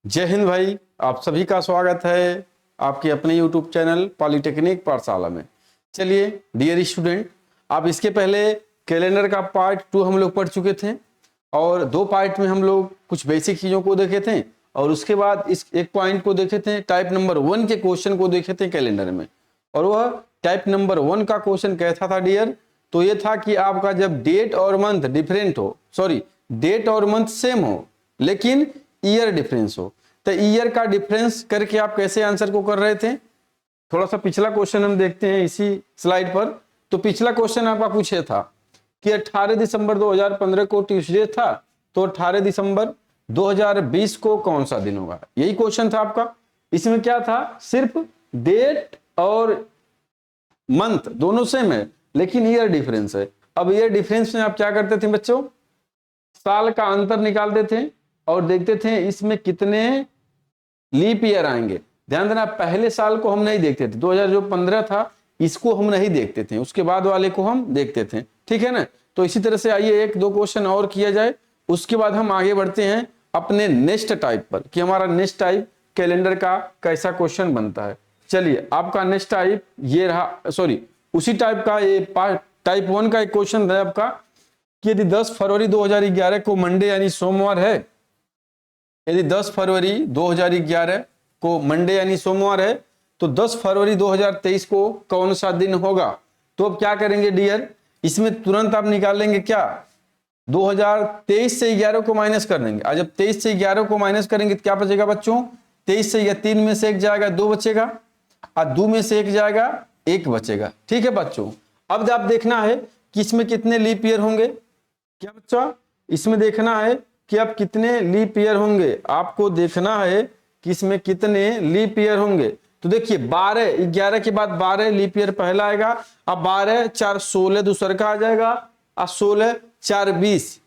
जय हिंद भाई। आप सभी का स्वागत है आपके अपने YouTube चैनल पॉलिटेक्निक पाठशाला में। चलिए डियर स्टूडेंट, आप इसके पहले कैलेंडर का पार्ट 2 हम लोग पढ़ चुके थे और 2 पार्ट में हम लोग कुछ बेसिक चीज़ों को देखे थे और उसके बाद इस एक पॉइंट को देखे थे, टाइप नंबर 1 के क्वेश्चन को देखे थे कैलेंडर में। और वह टाइप नंबर 1 का क्वेश्चन कैसा था डियर? तो ये था कि आपका जब डेट और मंथ डिफरेंट हो, सॉरी डेट और मंथ सेम हो लेकिन ईयर डिफरेंस हो, तो ईयर का डिफरेंस करके आप कैसे आंसर को कर रहे थे। थोड़ा सा पिछला क्वेश्चन हम देखते हैं इसी स्लाइड पर। तो पिछला क्वेश्चन आपका पूछे था कि 18 दिसंबर 2015 को ट्यूसडे था, तो 18 दिसंबर 2020 को कौन सा दिन होगा, यही क्वेश्चन था आपका। इसमें क्या था, सिर्फ डेट और मंथ दोनों सेम है लेकिन ईयर डिफरेंस है। अब ईयर डिफरेंस में आप क्या करते थे बच्चों, साल का अंतर निकालते थे और देखते थे इसमें कितने लीप ईयर आएंगे। ध्यान देना, पहले साल को हम नहीं देखते थे, 2015 था इसको हम नहीं देखते थे, उसके बाद वाले को हम देखते थे, ठीक है ना। तो इसी तरह से आइए 1-2 क्वेश्चन और किया जाए, उसके बाद हम आगे बढ़ते हैं अपने नेक्स्ट टाइप पर कि हमारा नेक्स्ट टाइप कैलेंडर का कैसा क्वेश्चन बनता है। चलिए आपका नेक्स्ट टाइप ये रहा, सॉरी उसी टाइप का ये टाइप 1 का एक क्वेश्चन है आपका कि यदि 10 फरवरी 2011 को मंडे यानी सोमवार है, यदि 10 फरवरी 2011 को मंडे यानी सोमवार है तो 10 फरवरी 2023 को कौन सा दिन होगा। तो अब क्या करेंगे डियर, इसमें तुरंत आप निकाल लेंगे क्या, 2023 से 11 को माइनस कर देंगे। और जब 23 से 11 को माइनस करेंगे तो क्या बचेगा बच्चों, 23 से 3 में से 1 जाएगा 2 बचेगा और 2 में से 1 जाएगा 1 बचेगा, ठीक है बच्चों। अब आप देखना है कि इसमें कितने लीप ईयर होंगे, क्या बच्चा इसमें देखना है कि अब कितने लीप ईयर होंगे, आपको देखना है कि इसमें कितने लीप ईयर होंगे। तो देखिए 12, 11 के बाद 12 लीप ईयर पहला आएगा, अब 12 4 16 दूसर का आ जाएगा और 16 4 20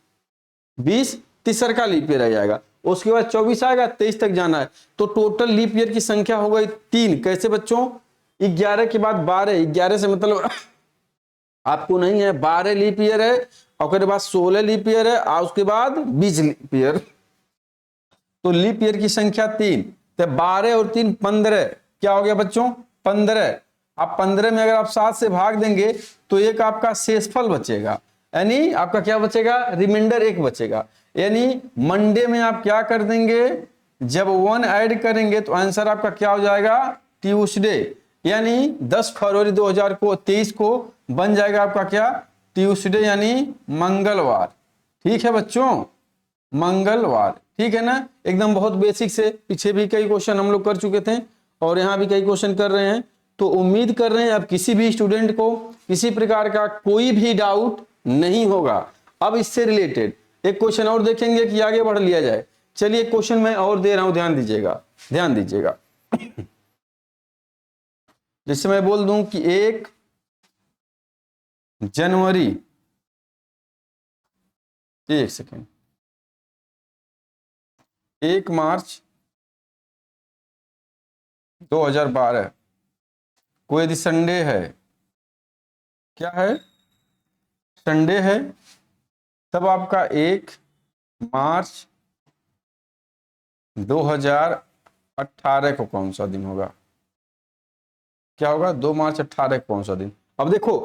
20 तीसर का लीप ईयर आ जाएगा, उसके बाद 24 आएगा, 23 तक जाना है। तो टोटल लीप ईयर की संख्या हो गई 3। कैसे बच्चों, 11 के बाद 12, 11 से मतलब आपको नहीं है, 12 लीप ईयर है और बाद 16 लीप ईयर है और उसके बाद 20 लीप ईयर, तो लीप ईयर की संख्या 3। तो 12 और 3 15, क्या हो गया बच्चों 15। आप 15 में अगर आप 7 से भाग देंगे तो एक आपका शेषफल बचेगा, यानी आपका क्या बचेगा, रिमाइंडर 1 बचेगा। यानी मंडे में आप क्या कर देंगे, जब 1 ऐड करेंगे तो आंसर आपका क्या हो जाएगा, ट्यूसडे, यानी 10 फरवरी 2023 को बन जाएगा आपका क्या, ट्यूसडे यानी मंगलवार, ठीक है बच्चों, मंगलवार, ठीक है ना। एकदम बहुत बेसिक से, पीछे भी कई क्वेश्चन हम लोग कर चुके थे और यहाँ भी कई क्वेश्चन कर रहे हैं। तो उम्मीद कर रहे हैं अब किसी भी स्टूडेंट को किसी प्रकार का कोई भी डाउट नहीं होगा। अब इससे रिलेटेड एक क्वेश्चन और देखेंगे कि आगे बढ़ लिया जाए। चलिए क्वेश्चन मैं और दे रहा हूं, ध्यान दीजिएगा, ध्यान दीजिएगा। जैसे मैं बोल दूं कि 1 जनवरी, एक सेकेंड, 1 मार्च 2012 को यदि संडे है, क्या है, संडे है, तब आपका 1 मार्च 2018 को कौन सा दिन होगा, क्या होगा, 2 मार्च 18 को कौन सा दिन। अब देखो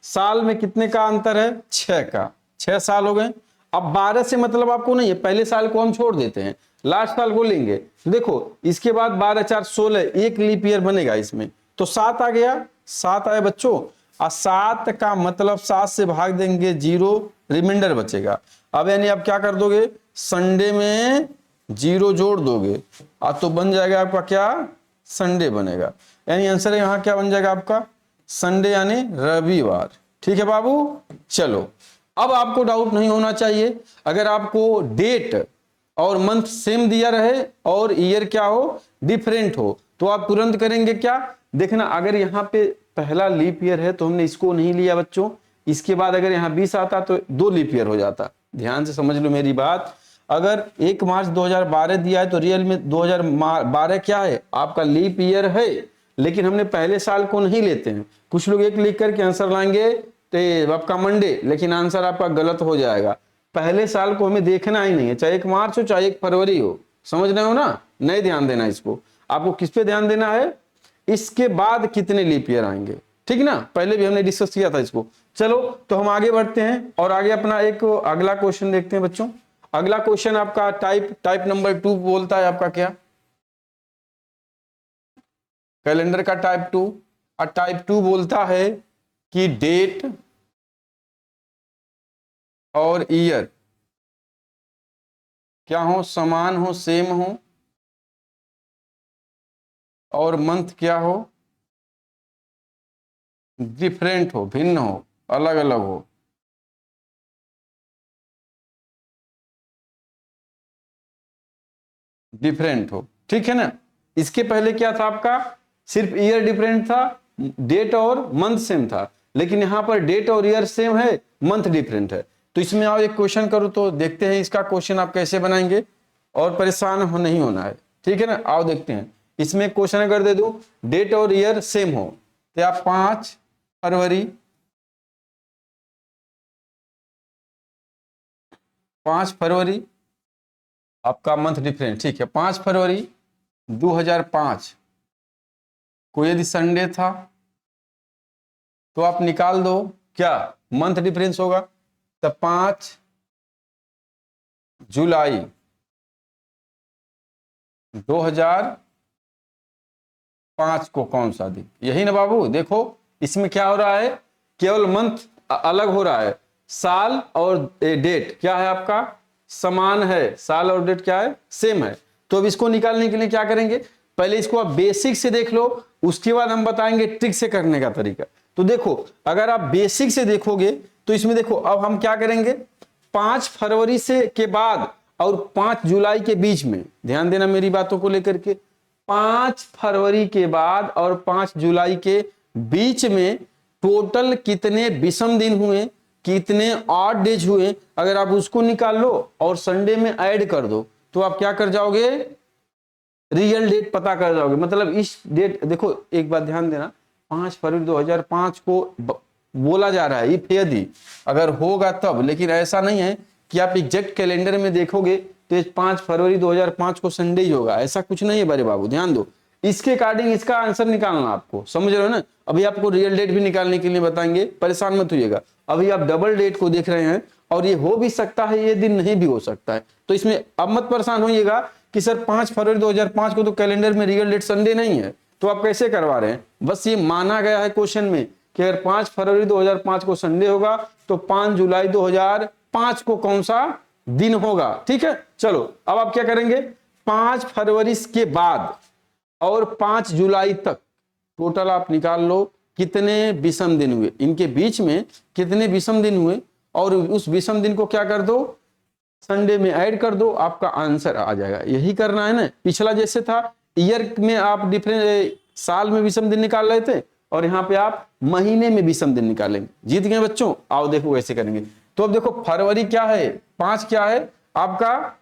साल में कितने का अंतर है, 6 का, 6 साल हो गए। अब 12 से मतलब आपको नहीं है, पहले साल को हम छोड़ देते हैं, लास्ट साल को लेंगे। देखो इसके बाद 12 4 16, 1 लीप ईयर बनेगा इसमें, तो 7 आ गया, 7 आए बच्चों, और 7 का मतलब 7 से भाग देंगे 0, रिमाइंडर बचेगा। अब यानी आप क्या कर दोगे, संडे में 0 जोड़ दोगे और तो बन जाएगा आपका क्या, संडे बनेगा। यानी आंसर यहाँ क्या बन जाएगा आपका, संडे यानी रविवार, ठीक है बाबू। चलो अब आपको डाउट नहीं होना चाहिए, अगर आपको डेट और मंथ सेम दिया रहे और ईयर क्या हो, डिफरेंट हो, तो आप तुरंत करेंगे क्या, देखना अगर यहाँ पे पहला लीप ईयर है तो हमने इसको नहीं लिया बच्चों, इसके बाद अगर यहाँ 20 आता तो 2 लीप ईयर हो जाता। ध्यान से समझ लो मेरी बात, अगर 1 मार्च 2012 दिया है तो रियल में 2012 क्या है, आपका लीप ईयर है, लेकिन हमने पहले साल को नहीं लेते हैं। कुछ लोग 1 लिख करके आंसर लाएंगे तो आपका मंडे, लेकिन आंसर आपका गलत हो जाएगा। पहले साल को हमें देखना ही नहीं है, चाहे 1 मार्च हो चाहे 1 फरवरी हो, समझ रहे हो ना। नहीं ध्यान देना इसको, आपको किस पे ध्यान देना है, इसके बाद कितने लीप ईयर आएंगे, ठीक ना, पहले भी हमने डिस्कस किया था इसको। चलो तो हम आगे बढ़ते हैं और आगे अपना एक अगला क्वेश्चन देखते हैं बच्चों। अगला क्वेश्चन आपका टाइप नंबर 2 बोलता है आपका क्या, कैलेंडर का टाइप 2। और टाइप 2 बोलता है कि डेट और ईयर क्या हो, समान हो, सेम हो, और मंथ क्या हो, डिफरेंट हो, भिन्न हो, अलग अलग हो। डिफरेंट हो, ठीक है ना। इसके पहले क्या था आपका, सिर्फ ईयर डिफरेंट था, डेट और मंथ सेम था, लेकिन यहां पर डेट और ईयर सेम है, मंथ डिफरेंट है। तो इसमें आप एक क्वेश्चन करो तो देखते हैं इसका क्वेश्चन आप कैसे बनाएंगे, और परेशान हो नहीं होना है, ठीक है ना। आओ देखते हैं, इसमें क्वेश्चन अगर दे दूं डेट और ईयर सेम हो तो आप 5 फरवरी 5 फरवरी आपका मंथ डिफरेंट, ठीक है, 5 फरवरी 2005 को यदि संडे था तो आप निकाल दो क्या मंथ डिफरेंस होगा, तो 5 जुलाई 2005 को कौन सा दिन, यही ना बाबू। देखो इसमें क्या हो रहा है, केवल मंथ अलग हो रहा है, साल और डेट क्या है आपका समान है, साल और डेट क्या है सेम है। तो अब इसको निकालने के लिए क्या करेंगे, पहले इसको आप बेसिक से देख लो, उसके बाद हम बताएंगे ट्रिक से करने का तरीका। तो देखो अगर आप बेसिक से देखोगे तो इसमें देखो अब हम क्या करेंगे, 5 फरवरी से के बाद और 5 जुलाई के बीच में, ध्यान देना मेरी बातों को लेकर के, 5 फरवरी के बाद और 5 जुलाई के बीच में टोटल कितने विषम दिन हुए, कितने ऑड डेज हुए, अगर आप उसको निकाल लो और संडे में ऐड कर दो तो आप क्या कर जाओगे, रियल डेट पता कर जाओगे। मतलब इस डेट, देखो एक बात ध्यान देना, 5 फरवरी 2005 को बोला जा रहा है, इफ यदि अगर होगा तब, लेकिन ऐसा नहीं है कि आप एग्जैक्ट कैलेंडर में देखोगे तो 5 फरवरी 2005 को संडे ही होगा, ऐसा कुछ नहीं है बड़े बाबू, ध्यान दो। इसके अकॉर्डिंग इसका आंसर निकालना आपको, समझ रहे हो ना। अभी आपको रियल डेट भी निकालने के लिए बताएंगे, परेशान मत होइएगा। अभी आप डबल डेट को देख रहे हैं और ये हो भी सकता है, ये दिन नहीं भी हो सकता है, तो इसमें अब मत परेशान होइएगा कि सर 5 फरवरी 2005 को तो कैलेंडर में रियल डेट संडे नहीं है, तो आप कैसे करवा रहे हैं। बस ये माना गया है क्वेश्चन में कि अगर 5 फरवरी 2005 को संडे होगा तो 5 जुलाई 2005 को कौन सा दिन होगा, ठीक है। चलो अब आप क्या करेंगे, 5 फरवरी के बाद और 5 जुलाई तक टोटल आप निकाल लो कितने विषम दिन हुए, इनके बीच में कितने विषम दिन हुए, और उस विषम दिन को क्या कर दो, संडे में ऐड कर दो, आपका आंसर आ जाएगा। यही करना है ना, पिछला जैसे था ईयर में आप डिफरेंट साल में विषम दिन निकाल रहे थे, और यहाँ पे आप महीने में विषम दिन निकालेंगे। जीत गए बच्चों, आओ देखो कैसे करेंगे। तो अब देखो फरवरी क्या है, 5 क्या है आपका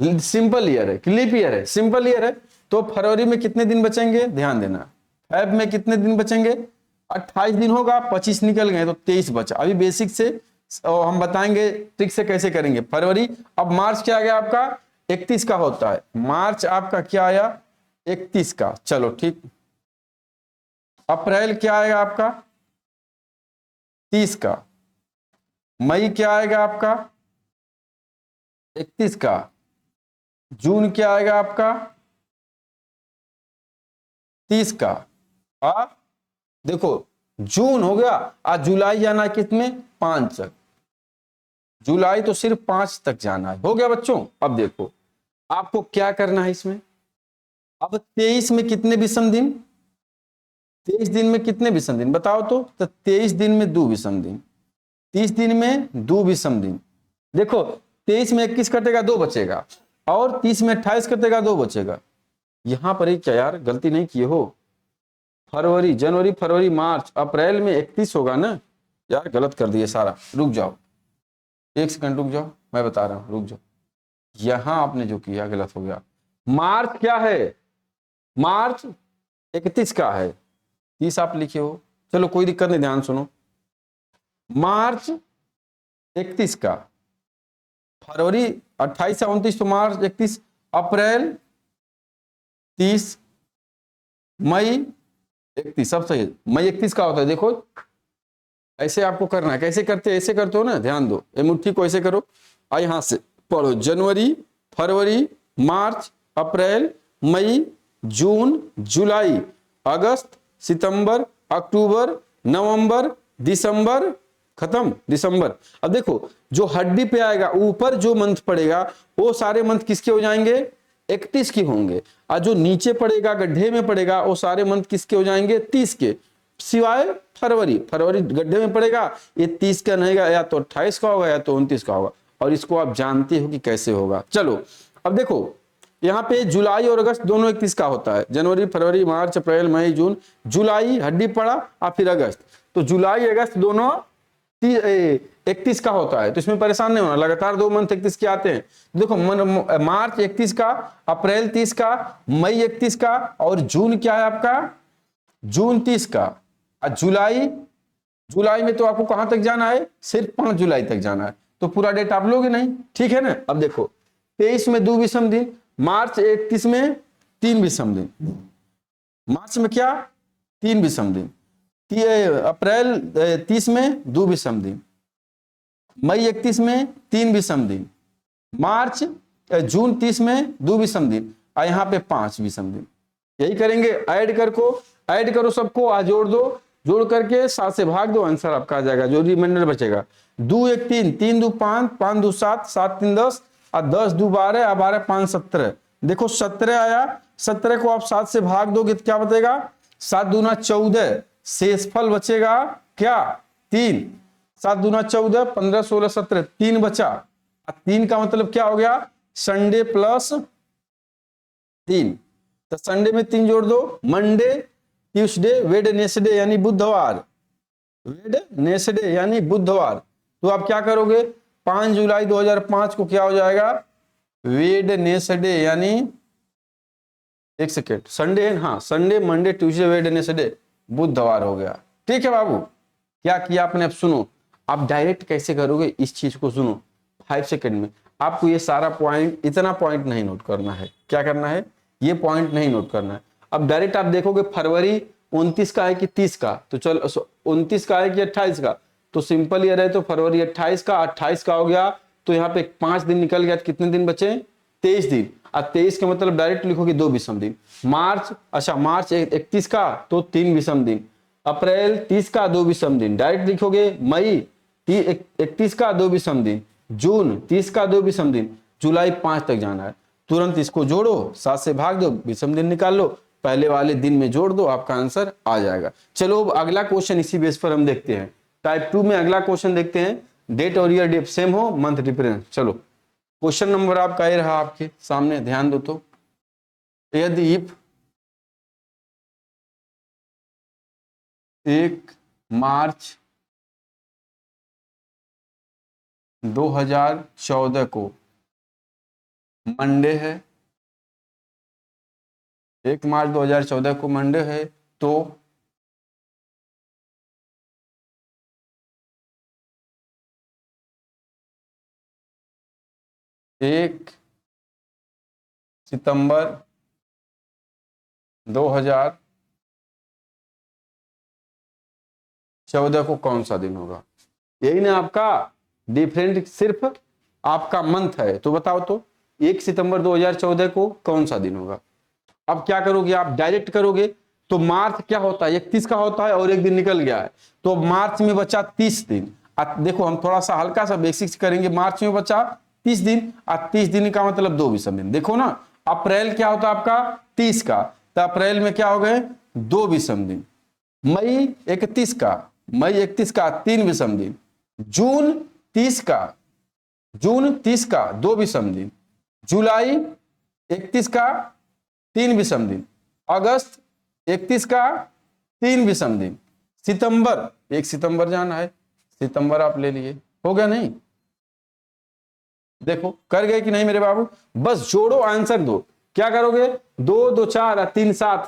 सिंपल ईयर है, लीप ईयर है, सिंपल ईयर है। तो फरवरी में कितने दिन बचेंगे, ध्यान देना, फेब में कितने दिन बचेंगे, 28 दिन होगा, 25 निकल गए तो 23 बचा। अभी बेसिक से हम बताएंगे ट्रिक से कैसे करेंगे फरवरी। अब मार्च क्या आ गया आपका 31 का होता है, मार्च आपका क्या आया 31 का, चलो ठीक। अप्रैल क्या आएगा आपका 30 का, मई क्या आएगा आपका 31 का, जून क्या आएगा आपका 30 का। देखो जून हो गया, आज जुलाई जाना कितने 5 तक, जुलाई तो सिर्फ 5 तक जाना है, हो गया बच्चों। अब देखो आपको क्या करना है इसमें, अब 23 में कितने विषम दिन, 23 दिन में कितने विषम दिन बताओ तो 23 दिन में 2 विषम दिन, 30 दिन में 2 विषम दिन। देखो 23 में 21 कटेगा 2 बचेगा, और 30 में 28 कटेगा 2 बचेगा। यहां पर ही क्या यार गलती नहीं किए हो, फरवरी जनवरी फरवरी मार्च अप्रैल में 31 होगा ना यार, गलत कर दिए सारा। रुक जाओ 1 सेकंड रुक जाओ, मैं बता रहा हूं, रुक जाओ। यहां आपने जो किया गलत हो गया, मार्च क्या है, मार्च 31 का है, 30 आप लिखे हो, चलो कोई दिक्कत नहीं, ध्यान सुनो। मार्च 31 का, फरवरी 28 से 29 तो मार्च 31, अप्रैल 30 मई 31, सब सही है। मई 31 का होता है, देखो ऐसे आपको करना है। कैसे करते हैं, ऐसे करते हो ना, ध्यान दो, ये मुट्ठी को ऐसे करो। यहां से पढ़ो, जनवरी, फरवरी, मार्च, अप्रैल, मई, जून, जुलाई, अगस्त, सितंबर, अक्टूबर, नवंबर, दिसंबर, खत्म दिसंबर। अब देखो जो हड्डी पे आएगा ऊपर जो मंथ पड़ेगा वो सारे मंथ किसके हो जाएंगे, 31 के होंगे। और जो नीचे पड़ेगा गड्ढे में पड़ेगा वो सारे मंथ किसके हो जाएंगे, 30 के, सिवाय फरवरी। फरवरी गड्ढे में पड़ेगा, ये 30 का नहीं, या तो 28 का होगा या तो 29 का होगा। और इसको आप जानते हो कि कैसे होगा। चलो अब देखो यहाँ पे जुलाई और अगस्त दोनों 31 का होता है। जनवरी, फरवरी, मार्च, अप्रैल, मई, जून, जुलाई हड्डी पड़ा और फिर अगस्त, तो जुलाई अगस्त दोनों 31 का होता है। तो इसमें परेशान नहीं होना, लगातार 2 मंथ 31 के आते हैं। देखो मार्च 31 का, अप्रैल 30 का, मई 31 का, और जून क्या है आपका, जून 30 का। और जुलाई में तो आपको कहां तक जाना है, सिर्फ 5 जुलाई तक जाना है, तो पूरा डेट आप लोगे नहीं, ठीक है ना। अब देखो 23 में 2 विषम दिन, मार्च 31 में 3 विषम दिन, मार्च में क्या 3 विषम दिन, अप्रैल 30 में 2 विषम दिन, मई 31 में 3 विषम दिन, जून 30 में 2 विषम दिन, और यहाँ पे 5 विषम दिन। यही करेंगे, ऐड करो सबको, आ जोड़ दो, जोड़ करके 7 से भाग दो, आंसर आपका आ जाएगा। जो रिमाइंडर बचेगा 2 1 3, 3 2 5, 5 2 7, 7 3 10, और 10 2 12, और 12 5 17। देखो 17 आया, 17 को आप 7 से भाग दोगे तो क्या बचेगा, 7 दूना 14, शेषफल बचेगा क्या 3, 7 दूना 14, 15 16 17, 3 बचा। 3 का मतलब क्या हो गया, संडे प्लस 3, तो संडे में 3 जोड़ दो, मंडे, ट्यूसडे, वेडनेसडे यानी बुधवार, वेडनेसडे यानी बुधवार। तो आप क्या करोगे, 5 जुलाई 2005 को क्या हो जाएगा, वेडनेसडे यानी, एक सेकेंड, संडे है, हाँ संडे, मंडे, ट्यूसडे, वेडनेसडे, बुधवार हो गया। ठीक है बाबू, क्या किया आपने, अब सुनो, आप डायरेक्ट कैसे करोगे इस चीज को, सुनो 5 सेकेंड में। आपको ये सारा पॉइंट, इतना पॉइंट नहीं नोट करना है, क्या करना है, ये पॉइंट नहीं नोट करना है। अब डायरेक्ट आप देखोगे फरवरी 29 का है कि 30 का, तो चल 29 का है कि 28 का, तो सिंपल ये रहे, तो फरवरी 28 का, 28 का हो गया, तो यहाँ पे 5 दिन निकल गया, तो कितने दिन बचे, 23 दिन। और 23 के मतलब डायरेक्ट लिखोगे 2 विषम दिन। मार्च, अच्छा मार्च 31 का तो 3 विषम दिन, अप्रैल 30 का 2 विषम दिन, डायरेक्ट लिखोगे। मई 31 का 2 विषम दिन, जून 30 का 2 विषम दिन, जुलाई 5 तक जाना है। तुरंत इसको जोड़ो, 7 से भाग दो, विषम दिन निकाल लो, पहले वाले दिन में जोड़ दो, आपका आंसर आ जाएगा। चलो अब अगला क्वेश्चन इसी बेस पर हम देखते हैं। टाइप 2 में अगला क्वेश्चन देखते हैं, डेट और ईयर डेट सेम हो, मंथ डिफरेंस। चलो क्वेश्चन नंबर आपका ये रहा आपके सामने, ध्यान दो। तो यदि 1 मार्च 2014 को मंडे है, 1 मार्च 2014 को मंडे है, तो 1 सितंबर 2014 को कौन सा दिन होगा। यही ना आपका डिफरेंट, सिर्फ आपका मंथ है, तो बताओ तो 1 सितंबर 2014 को कौन सा दिन होगा। अब क्या करोगे, आप डायरेक्ट करोगे, तो मार्च क्या होता है, 31 का होता है, और एक दिन निकल गया है, तो मार्च में बचा 30 दिन। देखो हम थोड़ा सा हल्का सा बेसिक्स करेंगे, मार्च में बचा 30 दिन, और 30 दिन का मतलब 2 विषम दिन। देखो ना, अप्रैल क्या होता है आपका 30 का, तो अप्रैल में क्या हो गए 2 विषम दिन। मई 31 का, मई 31 का 3 विषम दिन। जून 30 का, जून 30 का 2 विषम दिन। जुलाई 31 का 3 विषम दिन। अगस्त 31 का 3 विषम दिन। सितंबर, 1 सितंबर जाना है, सितंबर आप ले लिए, हो गया नहीं। देखो कर गए कि नहीं मेरे बाबू, बस जोड़ो, आंसर दो। क्या करोगे, 2 2 4 3 7,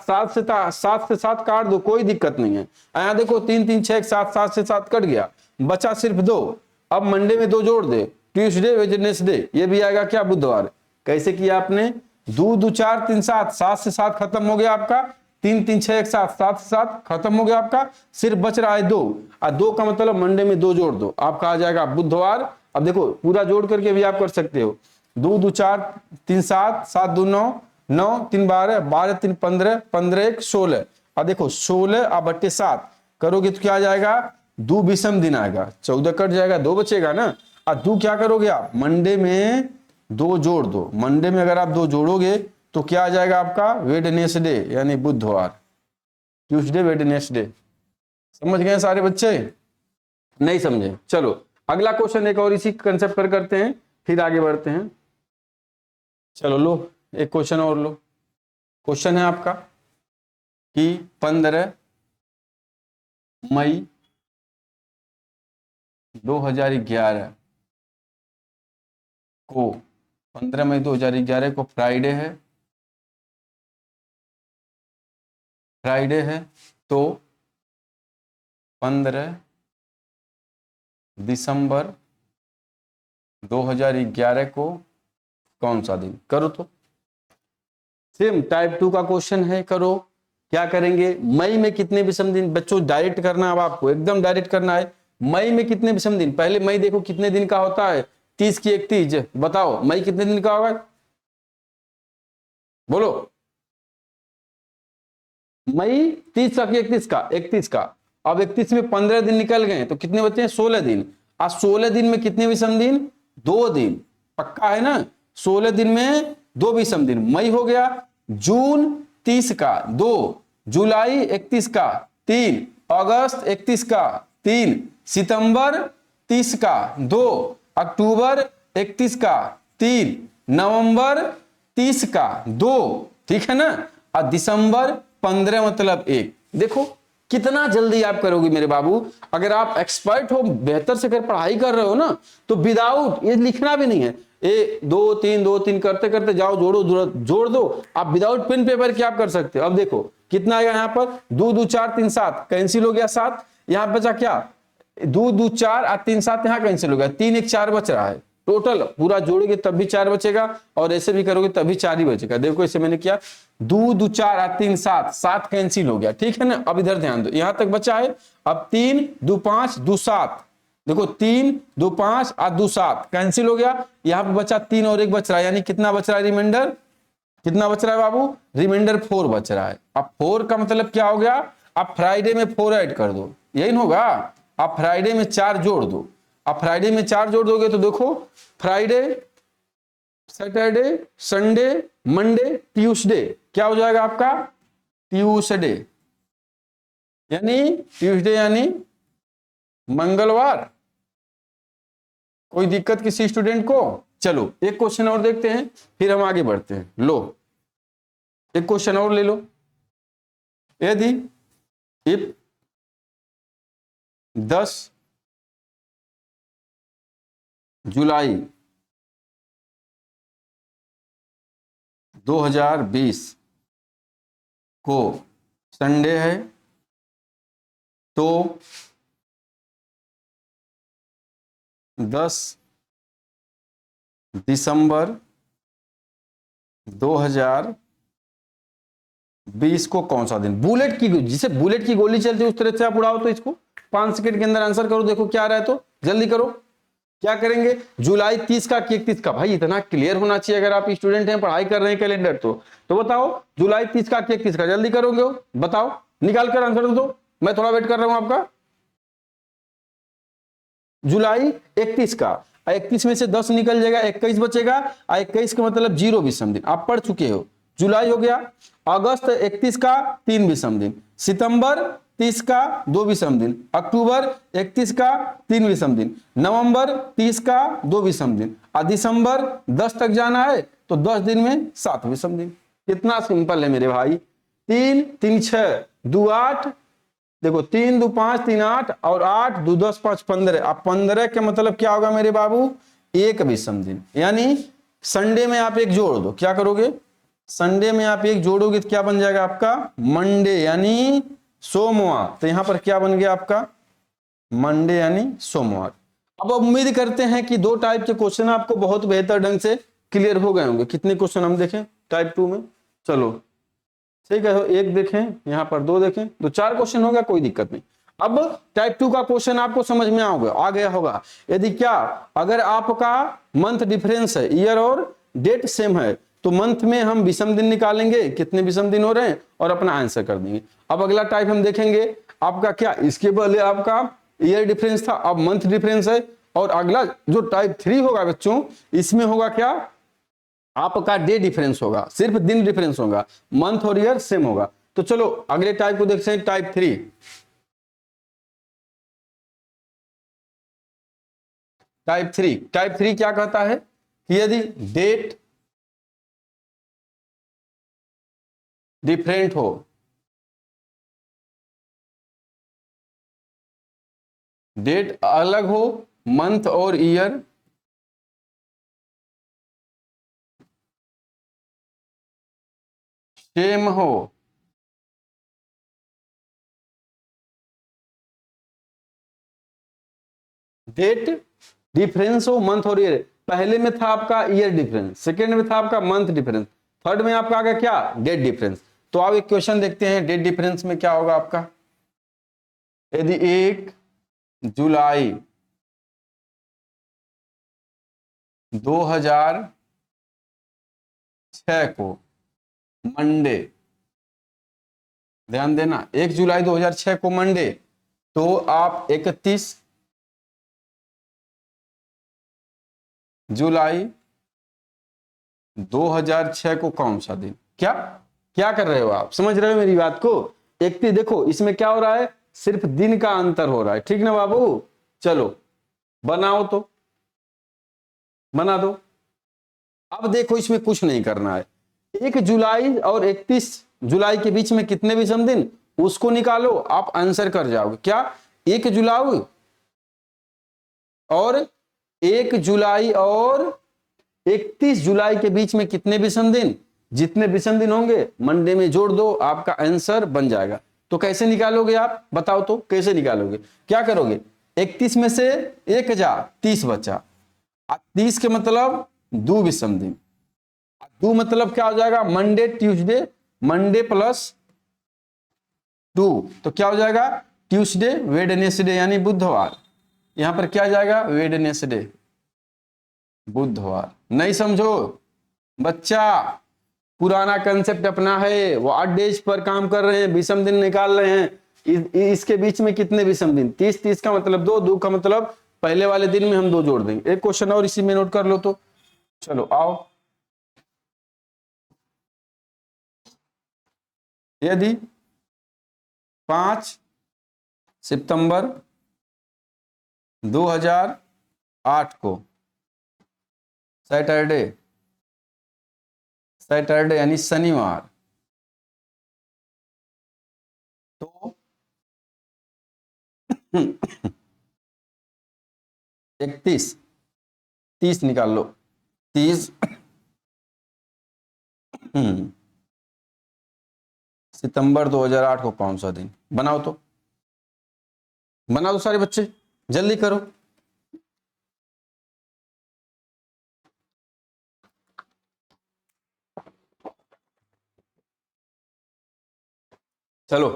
7 से 7 काट दो, कोई दिक्कत नहीं है। यहाँ देखो 3 3 6 7, 7 से 7 कट गया, बचा सिर्फ 2। अब मंडे में 2 जोड़ दे, ट्यूसडे, वेडनेसडे, ये भी आएगा क्या बुधवार। कैसे किया आपने, 2 2 4 3 7, 7 से 7 खत्म हो गया आपका, 3 3 6 1 7, 7 से 7 खत्म हो गया आपका, सिर्फ बच रहा है 2, और 2 का मतलब मंडे में 2 जोड़ दो, आपका आ जाएगा बुधवार। अब देखो पूरा जोड़ करके भी आप कर सकते हो, 2 2 4 3 7, 7 2 9, 9 3 12, 12 3 15, 15 1 16, और देखो 16 और बट्टे 7 करोगे तो क्या आ जाएगा, 2 विषम दिन आएगा, 14 कट जाएगा, 2 बचेगा ना। और 2 क्या करोगे आप, मंडे में 2 जोड़ दो, मंडे में अगर आप 2 जोड़ोगे तो क्या आ जाएगा आपका, वेडनेसडे यानी बुधवार, ट्यूसडे वेडनेसडे। समझ गए सारे बच्चे, नहीं समझे? चलो अगला क्वेश्चन एक और इसी कंसेप्ट पर करते हैं, फिर आगे बढ़ते हैं। चलो लो एक क्वेश्चन और लो। क्वेश्चन है आपका कि 15 मई 2011 को, 15 मई 2011 को फ्राइडे है, फ्राइडे है, तो 15 दिसंबर 2011 को कौन सा दिन? करो तो, सेम टाइप 2 का क्वेश्चन है, करो। क्या करेंगे, मई में कितने विषम दिन? बच्चों डायरेक्ट करना, अब आपको एकदम डायरेक्ट करना है। मई में कितने विषम दिन? पहले मई देखो कितने दिन का होता है, 30 की 31, बताओ मई कितने दिन का होगा, बोलो। मई 30 का कि 31 का? 31 का। अब 31 में 15 दिन निकल गए तो कितने बचे हैं, 16 दिन। आज 16 दिन में कितने विषम दिन? 2 दिन, पक्का है ना? 16 दिन में 2 विषम दिन, मई हो गया, जून 30 का 2, जुलाई 31 का 3, अगस्त 31 का 3, सितंबर 30 का 2, अक्टूबर 31 का 3, नवंबर 30 का 2, ठीक है ना? और दिसंबर 15 मतलब 1। देखो कितना जल्दी आप करोगे मेरे बाबू। अगर आप एक्सपर्ट हो, बेहतर से अगर पढ़ाई कर रहे हो ना, तो विदाउट ये लिखना भी नहीं है, 2 3 2 3 करते करते जाओ, जोड़ो जोड़ दो। आप विदाउट पेन पेपर क्या आप कर सकते हो। अब देखो कितना आएगा यहाँ पर, 2 2 4 3 7 कैंसिल हो गया, 7 यहाँ बचा क्या, 2 2 4 और 3 7 यहाँ कैंसिल हो गया, 3 1 4 बच रहा है। टोटल पूरा जोड़ोगे तब भी 4 बचेगा, और ऐसे भी करोगे तब भी 4 ही बचेगा। देखो इसे मैंने किया, 2 2 4 और 3 7, 7 कैंसिल हो गया, ठीक है ना? अब इधर ध्यान दो, यहां तक बचा है। अब 3 2 5 2 7, देखो 3 2 5 और 2 7 कैंसिल हो गया, यहाँ पे बचा 3 और 1 बच रहा है, यानी कितना बच रहा है रिमाइंडर? कितना बच रहा है बाबू? रिमाइंडर 4 बच रहा है। अब 4 का मतलब क्या हो गया, आप फ्राइडे में 4 ऐड कर दो, यही ना होगा। आप फ्राइडे में 4 जोड़ दो, आप फ्राइडे में 4 जोड़ दोगे तो देखो, Friday, Saturday, Sunday, Monday, Tuesday, क्या हो जाएगा आपका? ट्यूसडे, यानी मंगलवार। कोई दिक्कत किसी स्टूडेंट को? चलो एक क्वेश्चन और देखते हैं, फिर हम आगे बढ़ते हैं। लो एक क्वेश्चन और ले लो। यदि इफ 10 जुलाई 2020 को संडे है, तो 10 दिसंबर 2020 को कौन सा दिन? बुलेट की, जिसे बुलेट की गोली चलती है उस तरह से आप उड़ाओ तो इसको 5 सेकंड के अंदर आंसर करो। देखो क्या रहा है, तो जल्दी करो। क्या करेंगे, जुलाई 30 का कि 31 का? भाई इतना क्लियर होना चाहिए, अगर आप स्टूडेंट हैं, पढ़ाई कर रहे हैं कैलेंडर, तो बताओ जुलाई 30 का कि 31 का? जल्दी करोगे, बताओ, निकाल कर आंसर दो, मैं थोड़ा वेट कर रहा हूं आपका। जुलाई 31 का, 31 में से 10 निकल जाएगा, 21 बचेगा, 21 का मतलब 0 विषम दिन, आप पढ़ चुके हो। जुलाई हो गया, अगस्त 31 का 3 विषम दिन, सितंबर 30 का 2 विषम दिन, अक्टूबर 31 का 3 विषम दिन, नवंबर 30 का 2 विषम दिन, और दिसंबर 10 तक जाना है तो 10 दिन में 7 विषम दिन। कितना सिंपल है मेरे भाई। 3 3 6 2 8, देखो 3 2 5 3 8 और 8 2 10 5 15। अब 15 के मतलब क्या होगा मेरे बाबू? 1 विषम दिन, यानी संडे में आप एक जोड़ दो। क्या करोगे, संडे में आप एक जोड़ोगे तो क्या बन जाएगा आपका? मंडे यानी सोमवार। तो यहां पर क्या बन गया आपका? मंडे यानी सोमवार। अब उम्मीद करते हैं कि 2 टाइप के क्वेश्चन आपको बहुत बेहतर ढंग से क्लियर हो गए होंगे। कितने क्वेश्चन हम देखें, टाइप 2 में। चलो ठीक है, एक देखें, यहाँ पर 2 देखें, तो 4 क्वेश्चन हो गया, कोई दिक्कत नहीं। अब टाइप 2 का क्वेश्चन आपको समझ में आ गया होगा। यदि क्या अगर आपका मंथ डिफरेंस है, ईयर और डेट सेम है, तो मंथ में हम विषम दिन निकालेंगे, कितने विषम दिन हो रहे हैं, और अपना आंसर कर देंगे। अब अगला टाइप हम देखेंगे आपका क्या, इसके पहले आपका ईयर डिफरेंस था, अब मंथ डिफरेंस है। और अगला जो टाइप 3 होगा बच्चों, इसमें होगा क्या, आपका डे डिफरेंस होगा, सिर्फ दिन डिफरेंस होगा, मंथ और ईयर सेम होगा। तो चलो अगले टाइप को देखते हैं, टाइप 3। टाइप 3 क्या कहता है कि यदि डेट डिफरेंट हो, डेट अलग हो, मंथ और ईयर सेम हो, डेट डिफरेंस हो, मंथ और ईयर। पहले में था आपका ईयर डिफरेंस, सेकेंड में था आपका मंथ डिफरेंस, थर्ड में आपका आ गया क्या, डेट डिफरेंस। तो आप एक क्वेश्चन देखते हैं, डेट डिफरेंस में क्या होगा आपका। यदि 1 जुलाई 2006 को मंडे, ध्यान देना 1 जुलाई 2006 को मंडे, तो आप 31 जुलाई 2006 को कौन सा दिन, क्या क्या कर रहे हो आप, समझ रहे हो मेरी बात को। 31 देखो इसमें क्या हो रहा है, सिर्फ दिन का अंतर हो रहा है, ठीक ना बाबू। चलो बनाओ, तो बना दो। अब देखो इसमें कुछ नहीं करना है, 1 जुलाई और 31 जुलाई के बीच में कितने विषम दिन, उसको निकालो, आप आंसर कर जाओगे। क्या 1 जुलाई और 1 जुलाई और 31 जुलाई के बीच में कितने विषम दिन, जितने विषम दिन होंगे मंडे में जोड़ दो, आपका आंसर बन जाएगा। तो कैसे निकालोगे आप, बताओ तो कैसे निकालोगे, क्या करोगे, 31 में से 1 जा 30 बचा, 30 के मतलब 2 विषम दिन, 2 मतलब क्या हो जाएगा, मंडे ट्यूसडे, मंडे प्लस 2, तो क्या हो जाएगा, ट्यूसडे वेडनेसडे यानी बुधवार। यहां पर क्या जाएगा, वेडनेसडे, बुधवार। नहीं समझो बच्चा, पुराना कंसेप्ट अपना है, वो 8 डेज पर काम कर रहे हैं, विषम दिन निकाल रहे हैं। इसके बीच में कितने विषम दिन, 30, 30 का मतलब 2, 2 का मतलब पहले वाले दिन में हम 2 जोड़ देंगे। एक क्वेश्चन और इसी में नोट कर लो। तो चलो आओ, यदि 5 सितंबर 2008 को सैटरडे यानी शनिवार, तो 31 30 निकाल लो, 30 सितंबर 2008 को कौन सा दिन, बनाओ तो, बना दो सारे बच्चे, जल्दी करो। चलो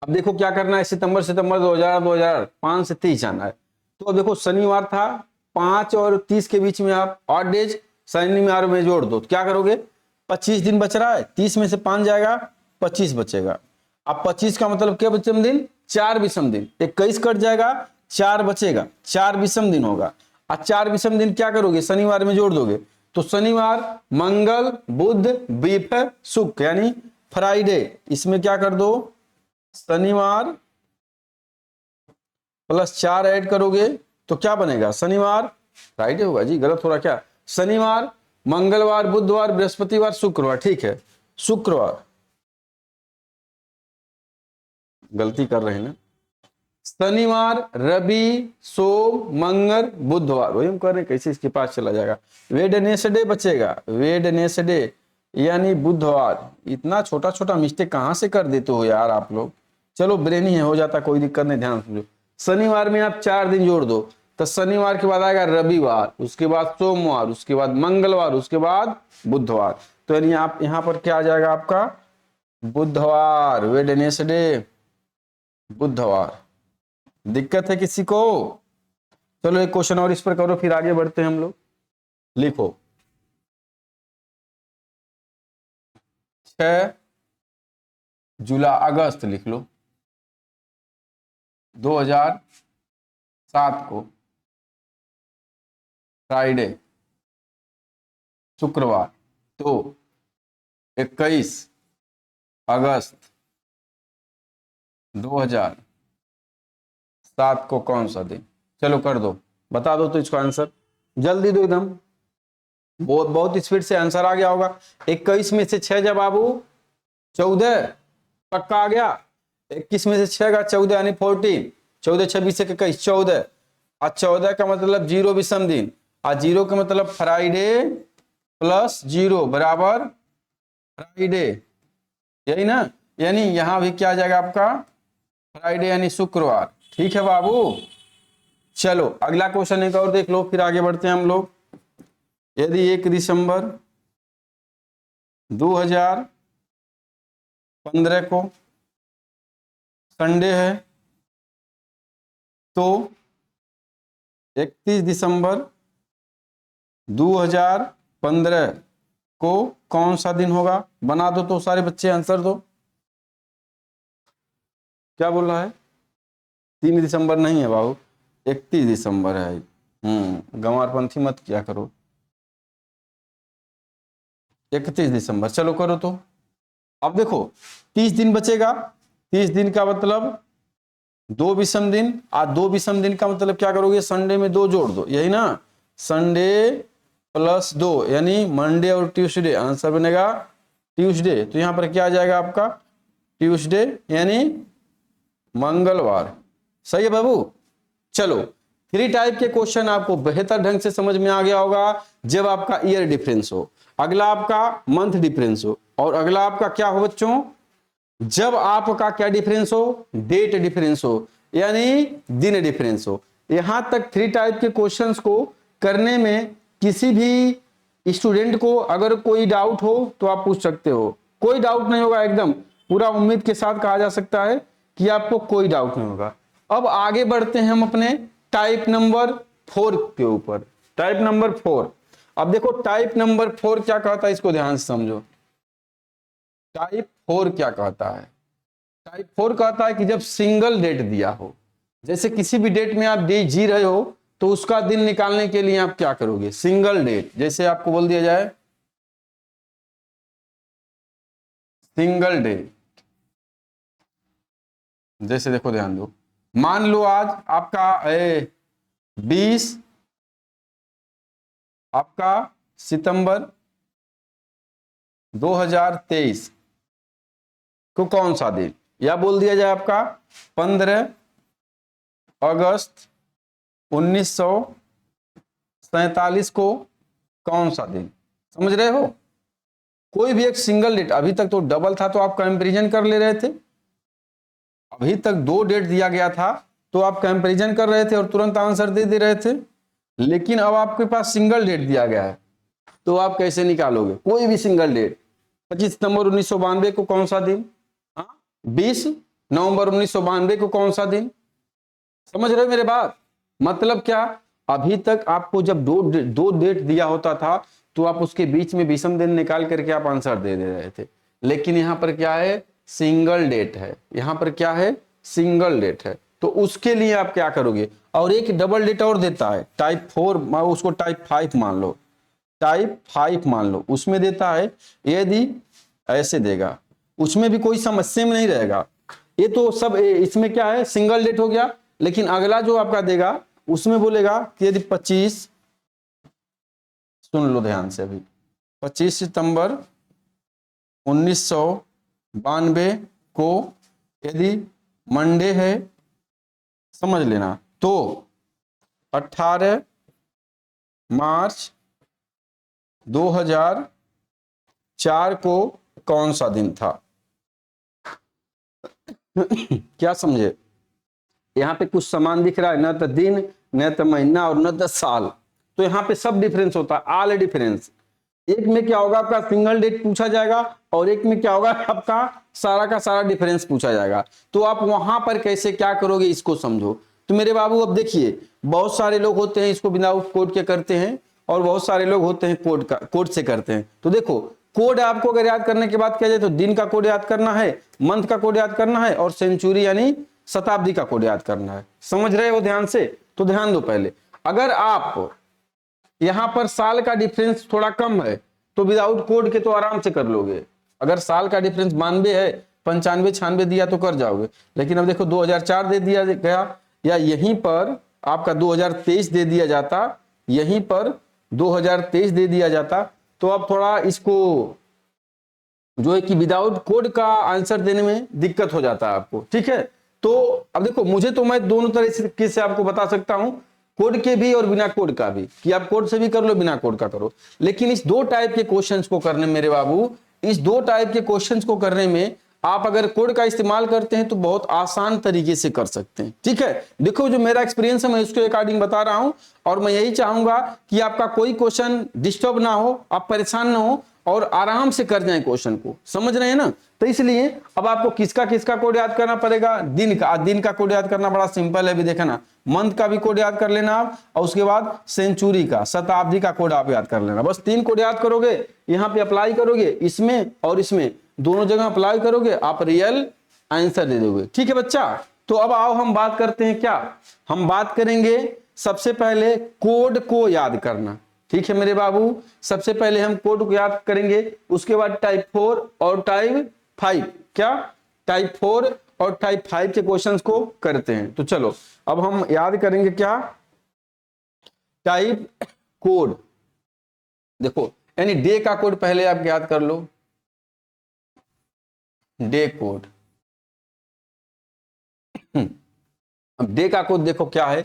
अब देखो क्या करना है, सितंबर 2000 5 से 30 जाना है। तो अब देखो शनिवार था, 5 और 30 के बीच में आप 8 डेज शनिवार में जोड़ दो, तो क्या करोगे, 25 दिन बच रहा है, 30 में से 5 जाएगा, 25 बचेगा। अब 25 का मतलब क्या विषम दिन, 4 विषम दिन, 21 कट जाएगा, 4 बचेगा, 4 विषम दिन होगा। और 4 विषम दिन क्या करोगे, शनिवार में जोड़ दोगे, तो शनिवार मंगल बुध बीफ शुक्र यानी फ्राइडे, इसमें क्या कर दो, शनिवार प्लस 4 ऐड करोगे तो क्या बनेगा, शनिवार फ्राइडे होगा जी, गलत हो रहा क्या, शनिवार मंगलवार बुधवार बृहस्पतिवार शुक्रवार, ठीक है शुक्रवार, गलती कर रहे हैं ना, शनिवार रवि सोम मंगल बुधवार, वही हम कर रहे हैं, कैसे इसके पास चला जाएगा, वेडनेसडे बचेगा, वेडनेसडे यानी बुधवार। इतना छोटा छोटा मिस्टेक कहां से कर देते हो यार आप लोग, चलो ब्रेनी है, हो जाता कोई दिक्कत नहीं, ध्यान समझो। शनिवार में आप 4 दिन जोड़ दो, तो शनिवार के बाद आएगा रविवार, उसके बाद सोमवार, उसके बाद मंगलवार, उसके बाद बुधवार। तो यानी आप यहां पर क्या आ जाएगा आपका बुधवार, वेडनेसडे, बुधवार। दिक्कत है किसी को? चलो एक क्वेश्चन और इस पर करो, फिर आगे बढ़ते हैं हम लोग। लिखो 6 जुलाई अगस्त लिख लो 2007 को फ्राइडे शुक्रवार, तो 21 अगस्त 2007 को कौन सा दिन? चलो कर दो, बता दो तो इसका आंसर जल्दी दो एकदम। बहुत बहुत स्पीड से आंसर आ गया होगा। 21 में से 6 जब बाबू 14 पक्का आ गया। 21 में से 6 का 14 यानी 14, 14 26 21 14। आज 14 का मतलब 0 विषम दिन, आज 0 का मतलब फ्राइडे प्लस 0 बराबर फ्राइडे, यही ना। यानी यहां भी क्या आ जाएगा आपका फ्राइडे यानी शुक्रवार। ठीक है बाबू, चलो अगला क्वेश्चन एक और देख लो, फिर आगे बढ़ते हैं हम लोग। यदि 1 दिसंबर 2015 को संडे है तो 31 दिसंबर 2015 को कौन सा दिन होगा? बना दो तो सारे बच्चे आंसर दो। क्या बोल रहा है? 3 दिसंबर नहीं है बाबू, 31 दिसंबर है। गंवारपंथी मत किया करो। 31 दिसंबर, चलो करो तो। अब देखो 30 दिन बचेगा, 30 दिन का मतलब 2 विषम दिन। आज 2 विषम दिन का मतलब क्या करोगे? संडे में 2 जोड़ दो, यही ना। संडे प्लस 2 यानी मंडे और ट्यूसडे, आंसर बनेगा ट्यूसडे। तो यहां पर क्या आ जाएगा आपका ट्यूसडे यानी मंगलवार। सही है बाबू। चलो 3 टाइप के क्वेश्चन आपको बेहतर ढंग से समझ में आ गया होगा जब आपका ईयर डिफरेंस हो, अगला आपका मंथ डिफरेंस हो, और अगला आपका क्या हो बच्चों? जब आपका क्या डिफरेंस हो? डेट डिफरेंस हो, यानी दिन डिफरेंस हो। यहां तक 3 टाइप के क्वेश्चंस को करने में किसी भी स्टूडेंट को अगर कोई डाउट हो तो आप पूछ सकते हो। कोई डाउट नहीं होगा, एकदम पूरा उम्मीद के साथ कहा जा सकता है कि आपको कोई डाउट नहीं होगा। अब आगे बढ़ते हैं हम अपने टाइप नंबर 4 के ऊपर। Type number 4। अब देखो टाइप नंबर 4 क्या कहता है, इसको ध्यान से समझो। टाइप 4 क्या कहता है? टाइप 4 कहता है कि जब सिंगल डेट दिया हो, जैसे किसी भी डेट में आप डे जी रहे हो तो उसका दिन निकालने के लिए आप क्या करोगे? सिंगल डेट, जैसे आपको बोल दिया जाए सिंगल डे, जैसे देखो ध्यान दो, मान लो आज आपका 20 आपका सितंबर 2023 को कौन सा दिन, या बोल दिया जाए आपका 15 अगस्त 1947 को कौन सा दिन? समझ रहे हो? कोई भी एक सिंगल डेट, अभी तक तो डबल था तो आप कंपैरिजन कर ले रहे थे, अभी तक 2 डेट दिया गया था तो आप कंपैरिजन कर रहे थे और तुरंत आंसर दे रहे थे। लेकिन अब आपके पास सिंगल डेट दिया गया है तो आप कैसे निकालोगे? कोई भी सिंगल डेट, 25 सितंबर 1992 को कौन सा दिन? 20 नवंबर 1992 को कौन सा दिन? समझ रहे हो मेरे बात? मतलब क्या, अभी तक आपको जब दो डेट दिया होता था तो आप उसके बीच में विषम दिन निकाल करके आप आंसर दे रहे थे। लेकिन यहां पर क्या है? सिंगल डेट है। यहां पर क्या है? सिंगल डेट है। तो उसके लिए आप क्या करोगे? और एक डबल डेट और देता है टाइप 4, उसको टाइप 5 मान लो, टाइप 5 मान लो, उसमें देता है यदि ऐसे देगा, उसमें भी कोई समस्या में नहीं रहेगा। ये तो सब इसमें क्या है? सिंगल डेट हो गया। लेकिन अगला जो आपका देगा उसमें बोलेगा कि यदि 25, सुन लो ध्यान से, अभी 25 सितंबर 1992 को यदि मंडे है, समझ लेना, तो 18 मार्च 2004 को कौन सा दिन था? क्या समझे? यहां पे कुछ समान दिख रहा है ना, तो दिन न तो महीना और न तो साल। तो यहाँ पे सब डिफरेंस होता है, ऑल डिफरेंस। एक में क्या होगा आपका सिंगल डेट पूछा जाएगा और एक में क्या होगा आपका सारा का सारा डिफरेंस पूछा जाएगा। तो आप वहां पर कैसे क्या करोगे इसको समझो। तो मेरे बाबू अब देखिए, बहुत सारे लोग होते हैं इसको विदाउट कोड के करते हैं और बहुत सारे लोग होते हैं कोड से करते हैं। तो देखो, कोड आपको अगर याद करने के बाद क्या जाए तो दिन का कोड याद करना है, मंथ का कोड याद करना है और सेंचुरी यानी शताब्दी का कोड याद करना है। समझ रहे हो ध्यान से? तो ध्यान दो, पहले अगर आप यहां पर साल का डिफरेंस थोड़ा कम है तो विदाउट कोड के तो आराम से कर लोगे। अगर साल का डिफरेंस 92 है, 95 96 दिया तो कर जाओगे। लेकिन अब देखो 2004 दे दिया गया या यहीं पर आपका 2023 दे दिया जाता, यहीं पर 2023 दे दिया जाता, तो अब थोड़ा इसको जो है कि विदाउट कोड का आंसर देने में दिक्कत हो जाता है आपको। ठीक है, तो अब देखो मुझे तो मैं दोनों तरीके से आपको बता सकता हूं, कोड के भी और बिना कोड का भी, कि आप कोड से भी कर लो बिना कोड का करो। लेकिन इस दो टाइप के क्वेश्चंस को करने मेरे बाबू, इस दो टाइप के क्वेश्चंस को करने में आप अगर कोड का इस्तेमाल करते हैं तो बहुत आसान तरीके से कर सकते हैं। ठीक है, देखो जो मेरा एक्सपीरियंस है मैं उसके अकॉर्डिंग बता रहा हूं और मैं यही चाहूंगा कि आपका कोई क्वेश्चन डिस्टर्ब ना हो, आप परेशान ना हो और आराम से कर जाएं क्वेश्चन को। समझ रहे हैं ना? तो इसलिए अब आपको किसका किसका कोड याद करना पड़ेगा? दिन का। दिन का कोड याद करना बड़ा सिंपल है, अभी देखा ना। मंथ का भी कोड याद कर लेना आप और उसके बाद सेंचुरी का, शताब्दी का कोड आप याद कर लेना। बस 3 कोड याद करोगे, यहाँ पे अप्लाई करोगे, इसमें और इसमें दोनों जगह अप्लाई करोगे, आप रियल आंसर दे दोगे। ठीक है बच्चा? तो अब आओ हम बात करते हैं, क्या हम बात करेंगे सबसे पहले कोड को याद करना। ठीक है मेरे बाबू, सबसे पहले हम कोड को याद करेंगे, उसके बाद टाइप 4 और टाइप 5, क्या टाइप 4 और टाइप 5 के क्वेश्चंस को करते हैं। तो चलो अब हम याद करेंगे क्या, टाइप कोड। देखो यानी डे का कोड पहले आप याद कर लो, डे कोड। अब डे का कोड देखो क्या है,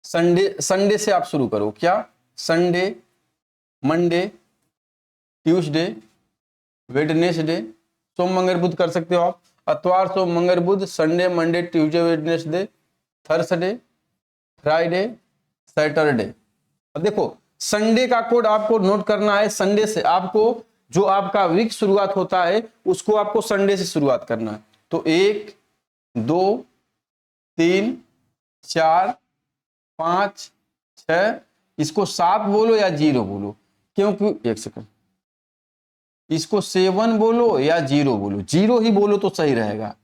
संडे, संडे से आप शुरू करो, क्या संडे, मंडे, ट्यूसडे, वेडनेसडे, सोम मंगल बुध कर सकते हो आप, अतवार सोम मंगल बुध, Sunday Monday Tuesday Wednesday, Thursday, Friday, Saturday. अब देखो संडे का कोड आपको नोट करना है, संडे से आपको जो आपका वीक शुरुआत होता है उसको आपको संडे से शुरुआत करना है। तो 1 2 3 4 5 6, इसको 7 बोलो या 0 बोलो, क्योंकि एक सेकंड, इसको 7 बोलो या 0 बोलो, 0 ही बोलो तो सही रहेगा।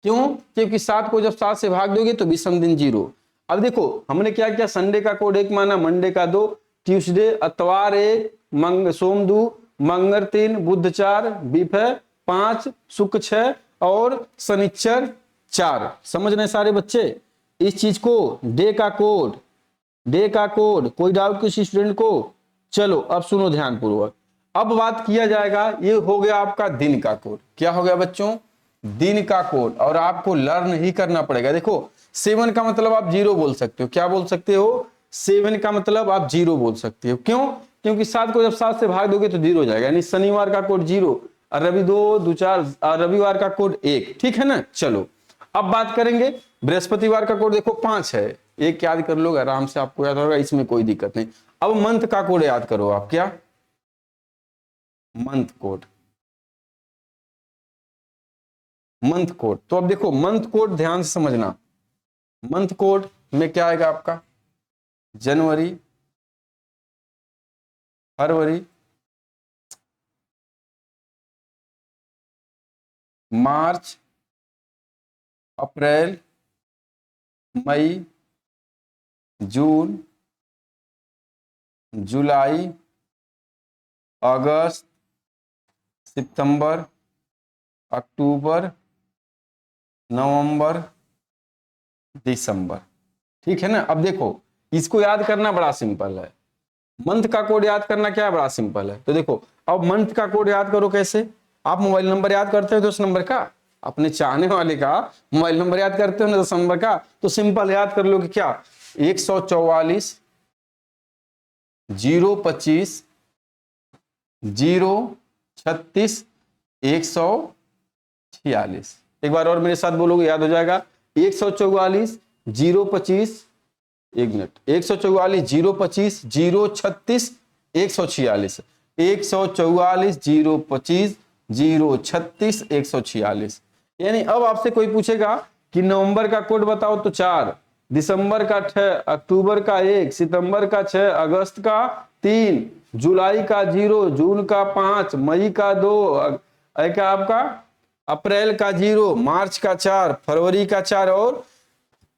क्यों? क्योंकि 7 को जब 7 से भाग दोगे तो विषम दिन 0। अब देखो हमने क्या किया, संडे का कोड 1 माना, मंडे का 2, ट्यूसडे अतवार 1, सोम 2, मंगल 3, बुध 4, बीफे 5, शुक्र 6 और शनिचर 4। समझ रहे सारे बच्चे इस चीज को, डे का कोड, डे का कोड। कोई डाउट किसी स्टूडेंट को? चलो अब सुनो ध्यान पूर्वक, अब बात किया जाएगा, ये हो गया आपका दिन का कोड। क्या हो गया बच्चों? दिन का कोड। और आपको लर्न ही करना पड़ेगा। देखो 7 का मतलब आप 0 बोल सकते हो, क्या बोल सकते हो? 7 का मतलब आप 0 बोल सकते हो। क्यों? क्योंकि 7 को जब 7 से भाग दोगे तो 0 हो जाएगा, यानी शनिवार का कोड 0, रवि 2 2 4, रविवार का कोड 1। ठीक है ना? चलो अब बात करेंगे बृहस्पतिवार का कोड, देखो 5 है, 1 याद कर लोगे आराम से, आपको याद होगा, इसमें कोई दिक्कत नहीं। अब मंथ का कोड याद करो आप, क्या मंथ कोड, मंथ कोड। तो अब देखो मंथ कोड ध्यान से समझना, मंथ कोड में क्या आएगा आपका? जनवरी, फरवरी, मार्च, अप्रैल, मई, जून, जुलाई, अगस्त, सितंबर, अक्टूबर, नवंबर, दिसंबर। ठीक है ना? अब देखो इसको याद करना बड़ा सिंपल है, मंथ का कोड याद करना क्या बड़ा सिंपल है। तो देखो अब मंथ का कोड याद करो कैसे, आप मोबाइल नंबर याद करते हो 10 नंबर का, अपने चाहने वाले का मोबाइल नंबर याद करते हो ना 10 नंबर का, तो सिंपल याद कर लो कि क्या 144 025 036 146। एक बार और मेरे साथ बोलोगे याद हो जाएगा, 144 025 एक मिनट, 144 025 036 146, 144 025 036 146। यानी अब आपसे कोई पूछेगा कि नवंबर का कोड बताओ तो 4, दिसंबर का 6, अक्टूबर का 1, सितंबर का 6, अगस्त का 3, जुलाई का 0, जून का 5, मई का 2, क्या आपका अप्रैल का 0, मार्च का 4, फरवरी का 4 और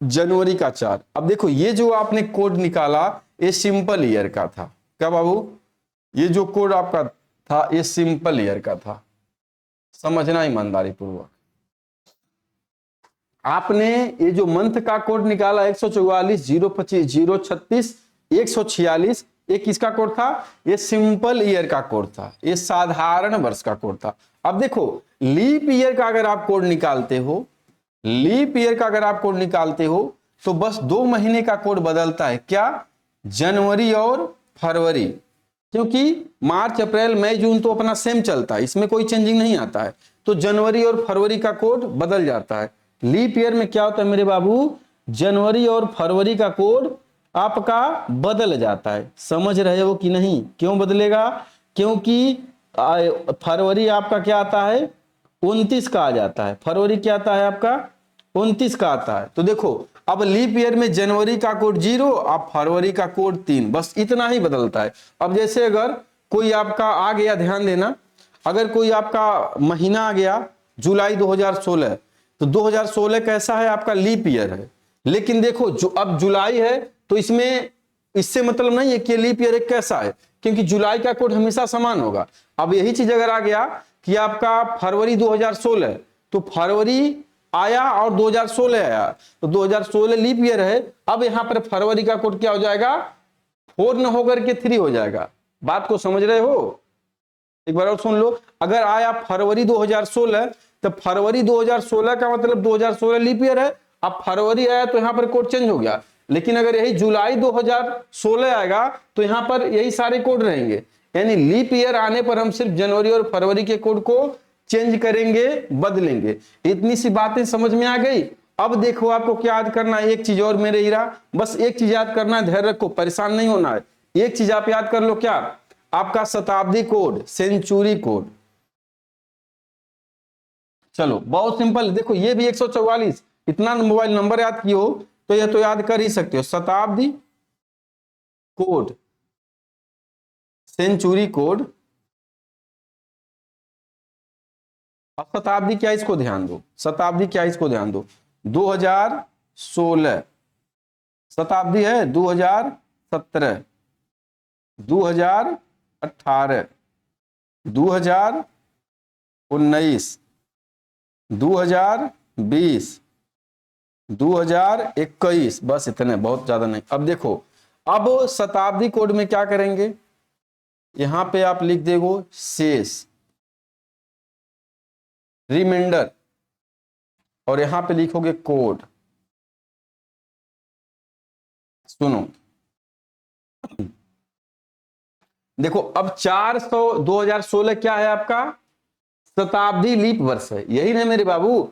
जनवरी का 4। अब देखो ये जो आपने कोड निकाला ये सिंपल ईयर का था। क्या बाबू, ये जो कोड आपका था ये सिंपल ईयर का था, समझना ईमानदारी पूर्वक। आपने ये जो मंथ का कोड निकाला 144 025 036 146, ये किसका कोड था? ये सिंपल ईयर का कोड था, ये साधारण वर्ष का कोड था। अब देखो लीप ईयर का अगर आप कोड निकालते हो, लीप ईयर का अगर आप कोड निकालते हो तो बस 2 महीने का कोड बदलता है। क्या? जनवरी और फरवरी, क्योंकि मार्च अप्रैल मई जून तो अपना सेम चलता है, इसमें कोई चेंजिंग नहीं आता है, तो जनवरी और फरवरी का कोड बदल जाता है। लीप ईयर में क्या होता है मेरे बाबू? जनवरी और फरवरी का कोड आपका बदल जाता है। समझ रहे हो कि नहीं? क्यों बदलेगा? क्योंकि फरवरी आपका क्या आता है? 29 का आ जाता है। फरवरी क्या आता है आपका? 29 का आता है। तो देखो अब लीप ईयर में जनवरी का कोड 0, अब फरवरी का कोड 3, बस इतना ही बदलता है। अब जैसे अगर कोई आपका आ गया, ध्यान देना, अगर कोई आपका महीना आ गया जुलाई 2016, तो 2016 कैसा है आपका? लीप ईयर है। लेकिन देखो जो अब जुलाई है तो इसमें इससे मतलब नहीं है कि लीप ईयर कैसा है, क्योंकि जुलाई का कोड हमेशा समान होगा। अब यही चीज अगर आ गया कि आपका फरवरी 2016, तो फरवरी आया और 2016 आया, तो 2016 लीप ईयर है। अब यहां पर फरवरी का कोड क्या हो जाएगा? 4 न होकर के 3 हो जाएगा। बात को समझ रहे हो? एक बार और सुन लो, अगर आया फरवरी 2016, तो फरवरी 2016 का मतलब 2016 लीप ईयर है। अब फरवरी आया तो यहां पर कोड चेंज हो गया। लेकिन अगर यही जुलाई 2016 आएगा तो यहां पर यही सारे कोड रहेंगे। यानी लीप ईयर आने पर हम सिर्फ जनवरी और फरवरी के कोड को चेंज करेंगे, बदलेंगे। इतनी सी बातें समझ में आ गई। अब देखो आपको क्या याद करना है, एक चीज और मेरे हीरा, बस एक चीज याद करना है, धैर्य रखो, परेशान नहीं होना है। एक चीज आप याद कर लो, क्या? आपका शताब्दी कोड, सेंचुरी कोड। चलो बहुत सिंपल, देखो ये भी 144, इतना मोबाइल नंबर याद किए हो तो यह तो याद कर ही सकते हो। शताब्दी कोड, सेंचुरी कोड। अब शताब्दी क्या, इसको ध्यान दो, शताब्दी क्या, इसको ध्यान दो। 2016 शताब्दी है, 2017, 2018, 2019, 2020, 2021, बस इतने, बहुत ज्यादा नहीं। अब देखो अब शताब्दी कोड में क्या करेंगे, यहां पे आप लिख देगो शेष, रिमाइंडर, और यहां पे लिखोगे कोड। सुनो देखो अब 400 2016 क्या है आपका? शताब्दी लीप वर्ष है, यही ना मेरे बाबू?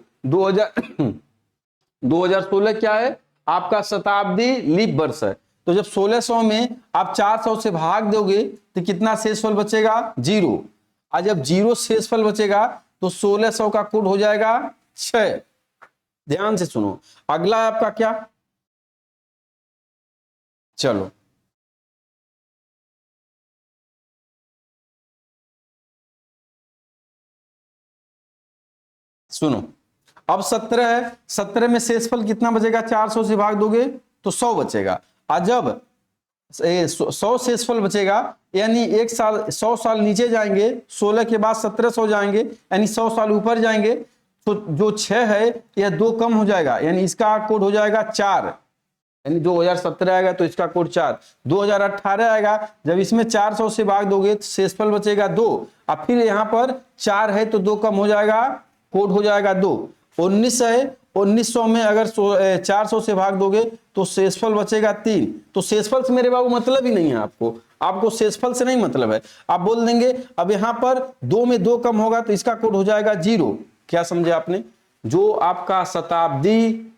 2016 क्या है आपका? शताब्दी लीप वर्ष है। तो जब 1600 में आप 400 से भाग दोगे तो कितना शेषफल बचेगा? 0। और जब 0 शेषफल बचेगा तो 1600 का कोड हो जाएगा 6। ध्यान से सुनो, अगला है आपका क्या? चलो सुनो, अब 17 है, 17 में शेषफल कितना बचेगा? 400 से भाग दोगे तो 100 बचेगा। और जब 100 शेषफल बचेगा, यानी एक साल 100 साल नीचे जाएंगे, 16 के बाद 1700 जाएंगे, यानी 100 साल ऊपर जाएंगे, तो जो 6 है यह 2 कम हो जाएगा, यानी इसका कोड हो जाएगा 4। यानी 2017 आएगा तो इसका कोड 4। 2018 आएगा, जब इसमें 400 से भाग दोगे तो शेषफल बचेगा 2, और फिर यहाँ पर 4 है तो 2 कम हो जाएगा, कोड हो जाएगा 2। 19 है, 1900 में अगर 400 से भाग दोगे तो शेषफल बचेगा 3। तो शेषफल से मेरे बाबू मतलब ही नहीं है आपको, आपको शेषफल से नहीं मतलब है। आप बोल देंगे अब यहाँ पर 2 में 2 कम होगा तो इसका कोड हो जाएगा 0। क्या समझे आपने? जो आपका शताब्दी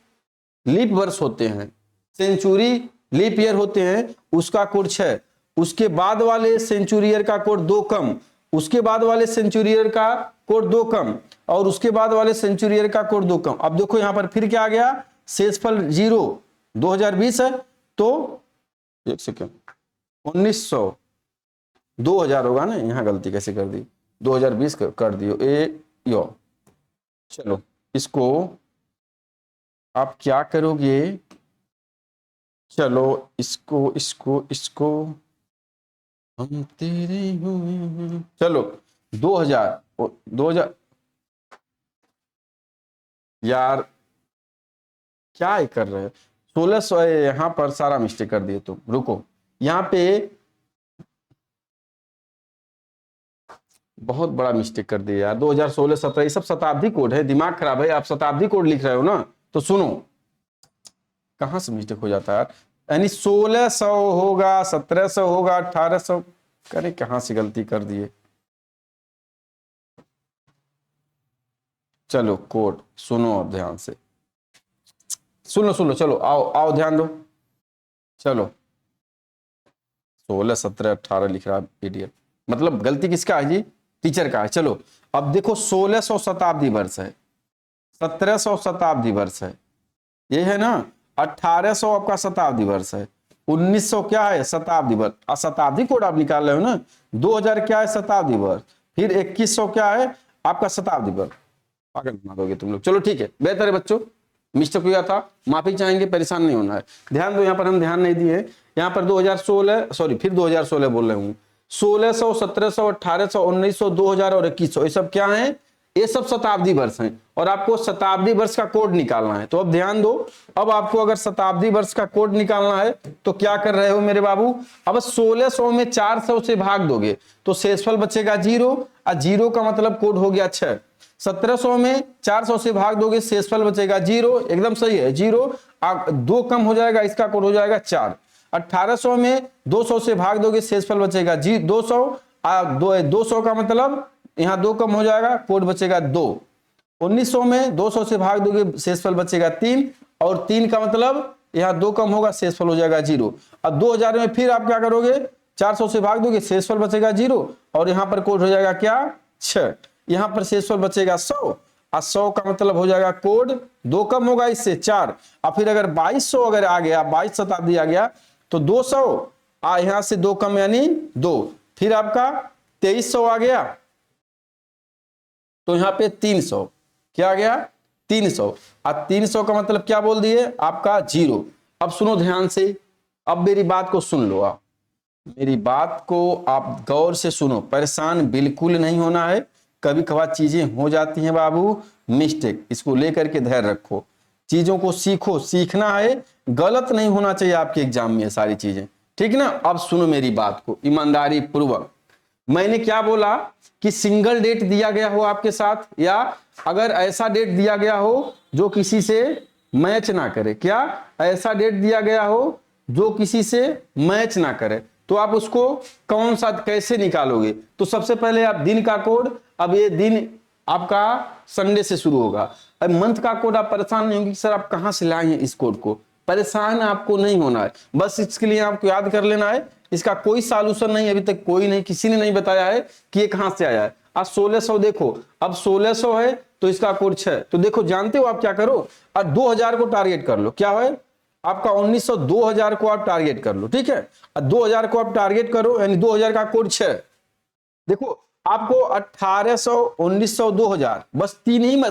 लीप वर्ष होते हैं, सेंचुरी लीप ईयर होते हैं उसका कोड 6, उसके बाद वाले सेंचुरी ईयर का कोड 2 कम, उसके बाद वाले सेंचुरी ईयर का कोड 2 कम, और उसके बाद वाले सेंचुरी ईयर का कोड 2 कम। अब देखो यहां पर फिर क्या आ गया, शेषफल 0 2020 है, तो एक सेकेंड 1900 2000 होगा ना, यहां गलती कैसे कर दी, 2020 कर दियो यो। चलो इसको आप क्या करोगे, चलो इसको इसको इसको हम तेरे हुए हैं, चलो 2000 यार क्या ही कर रहे हो, 1600 यहां पर सारा मिस्टेक कर दिए तुम, रुको यहां पे बहुत बड़ा मिस्टेक कर दिया यार, 2016 17 ये सब शताब्दी कोड है, दिमाग खराब है, आप शताब्दी कोड लिख रहे हो ना, तो सुनो कहां से मिस्टेक हो जाता है यार, यानी 1600 होगा, 1700 होगा, 1800, करे कहां से गलती कर दिए। चलो कोड सुनो अब ध्यान से, सुनो सुनो, चलो आओ आओ ध्यान दो, चलो 16 17 18 लिख रहा है इडियट, मतलब गलती किसका है जी, टीचर का है। चलो अब देखो 1600 शताब्दी वर्ष है, 1700 शताब्दी वर्ष है, ये है ना, 1800 आपका शताब्दी वर्ष है, 1900 क्या है शताब्दी वर्ष, शताब्दी कोड आप निकाल रहे हो ना, 2000 क्या है शताब्दी वर्ष, फिर 2100 क्या है आपका शताब्दी वर्ष, पागल बना दोगे तुम लोग। चलो ठीक है, बेहतर है बच्चों, मिस्टेक हुआ था, माफी चाहेंगे, परेशान नहीं होना है। ध्यान दो, यहाँ पर हम ध्यान नहीं दिए, यहाँ पर 2016 सॉरी फिर 2016 बोल रहे हूँ, 1600 1700 1800 1900 2000 और 2100 ये सब क्या है, ये सब शताब्दी वर्ष हैं, और आपको शताब्दी वर्ष का कोड निकालना है। तो अब ध्यान दो, अब आपको अगर शताब्दी वर्ष का कोड निकालना है तो क्या कर रहे हो मेरे बाबू, अब 1600 में 400 से भाग दोगे तो शेषफल बचेगा 0, और 0 का मतलब कोड हो गया 6, 1700 में 400 से भाग दोगे शेषफल बचेगा 0, एकदम सही है 0, 2 कम हो जाएगा, इसका कोड हो जाएगा 4, 1800 में 200 से भाग दोगे शेषफल बचेगा 200, 200 का मतलब यहाँ 2 कम हो जाएगा, कोड बचेगा 2, 1900 में 200 से भाग दोगे शेषफल बचेगा 3, और 3 का मतलब यहाँ 2 कम होगा, शेषफल हो जाएगा 0। अब 2000 में फिर आप क्या करोगे, 400 से भाग दोगे शेषफल बचेगा 0, और यहाँ पर कोड हो जाएगा क्या 6, यहाँ पर शेषफल बचेगा 100, और 100 का मतलब हो जाएगा कोड 2 कम होगा इससे 4, और फिर अगर 2200 अगर आ गया, 22 शताब्दी आ गया तो 200 यहाँ से 2 कम यानी 2, फिर आपका 2300 आ गया तो यहाँ पे 300 क्या आ गया 300, और 300 का मतलब क्या बोल दिए आपका 0। अब सुनो ध्यान से, अब मेरी बात को सुन लो, आप मेरी बात को आप गौर से सुनो, परेशान बिल्कुल नहीं होना है, कभी कभार चीजें हो जाती हैं बाबू मिस्टेक, इसको लेकर के धैर्य रखो, चीजों को सीखो, सीखना है, गलत नहीं होना चाहिए आपके एग्जाम में ये सारी चीजें, ठीक ना। अब सुनो मेरी बात को ईमानदारी पूर्वक, मैंने क्या बोला कि सिंगल डेट दिया गया हो आपके साथ, या अगर ऐसा डेट दिया गया हो जो किसी से मैच ना करे, क्या ऐसा डेट दिया गया हो जो किसी से मैच ना करे, तो आप उसको कौन सा कैसे निकालोगे, तो सबसे पहले आप दिन का कोड, अब ये दिन आपका संडे से शुरू होगा, अब मंथ का कोड आप परेशान नहीं होंगे सर आप कहां से लाए हैं इस कोड को, परेशान आपको नहीं होना है, बस इसके लिए आपको याद कर लेना है, इसका कोई सॉल्यूशन नहीं, अभी तक कोई नहीं, किसी ने नहीं बताया है कि ये कहां से आया है। आज 1600 देखो, अब 1600 है तो इसका कोड 6, तो देखो जानते हो आप क्या करो, और 2000 को टारगेट कर लो, क्या है आपका 1900 2000 को आप टारगेट कर लो, ठीक है, और 2000 को आप टारगेट करो, यानी 2000 का कोड 6, देखो आपको 1800 1900 2000 बस 3 ही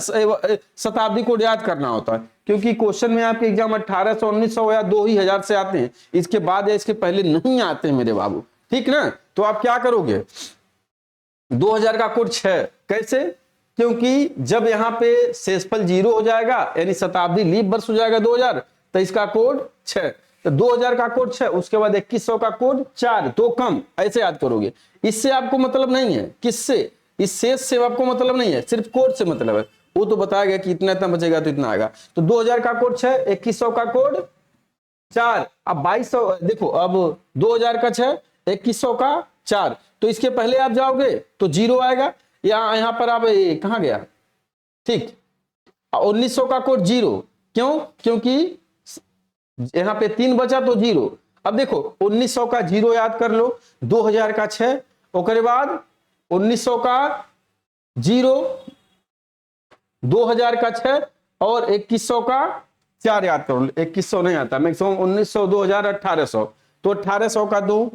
शताब्दी कोड याद करना होता है, क्योंकि क्वेश्चन में आपके एग्जाम 1800 1900 या 2000 से आते हैं, इसके बाद या इसके पहले नहीं आते हैं मेरे बाबू, ठीक ना। तो आप क्या करोगे, 2000 का कोड 6 कैसे, क्योंकि जब यहाँ पे शेषफल 0 हो जाएगा यानी शताब्दी लीप वर्ष हो जाएगा 2000, तो इसका कोड 6, तो 2000 का कोड 6, उसके बाद 2100 का कोड 4, 2 कम, ऐसे याद करोगे, इससे आपको मतलब नहीं है, किससे, इस शेष से आपको मतलब नहीं है, सिर्फ कोड से मतलब है, वो तो बताया गया कि इतना इतना बचेगा तो इतना आएगा, तो 2000 का कोड 6, 2100 का कोड 4, अब 2200 देखो, अब 2000 का 6 2100 का 4, तो इसके पहले आप जाओगे तो 0 आएगा, यहां पर आप कहां गया, ठीक, 1900 का कोड 0, क्यों, क्योंकि यहाँ पे 3 बचा तो 0। अब देखो 1900 का 0 याद कर लो, 2000 का 6, ओकरे बाद 1900 का 0, 2000 का 6 और 2100 का 4 याद करो। 2100 नहीं आता, मैक्सिमम 1900, 2000, 1800, तो 1800 का 2,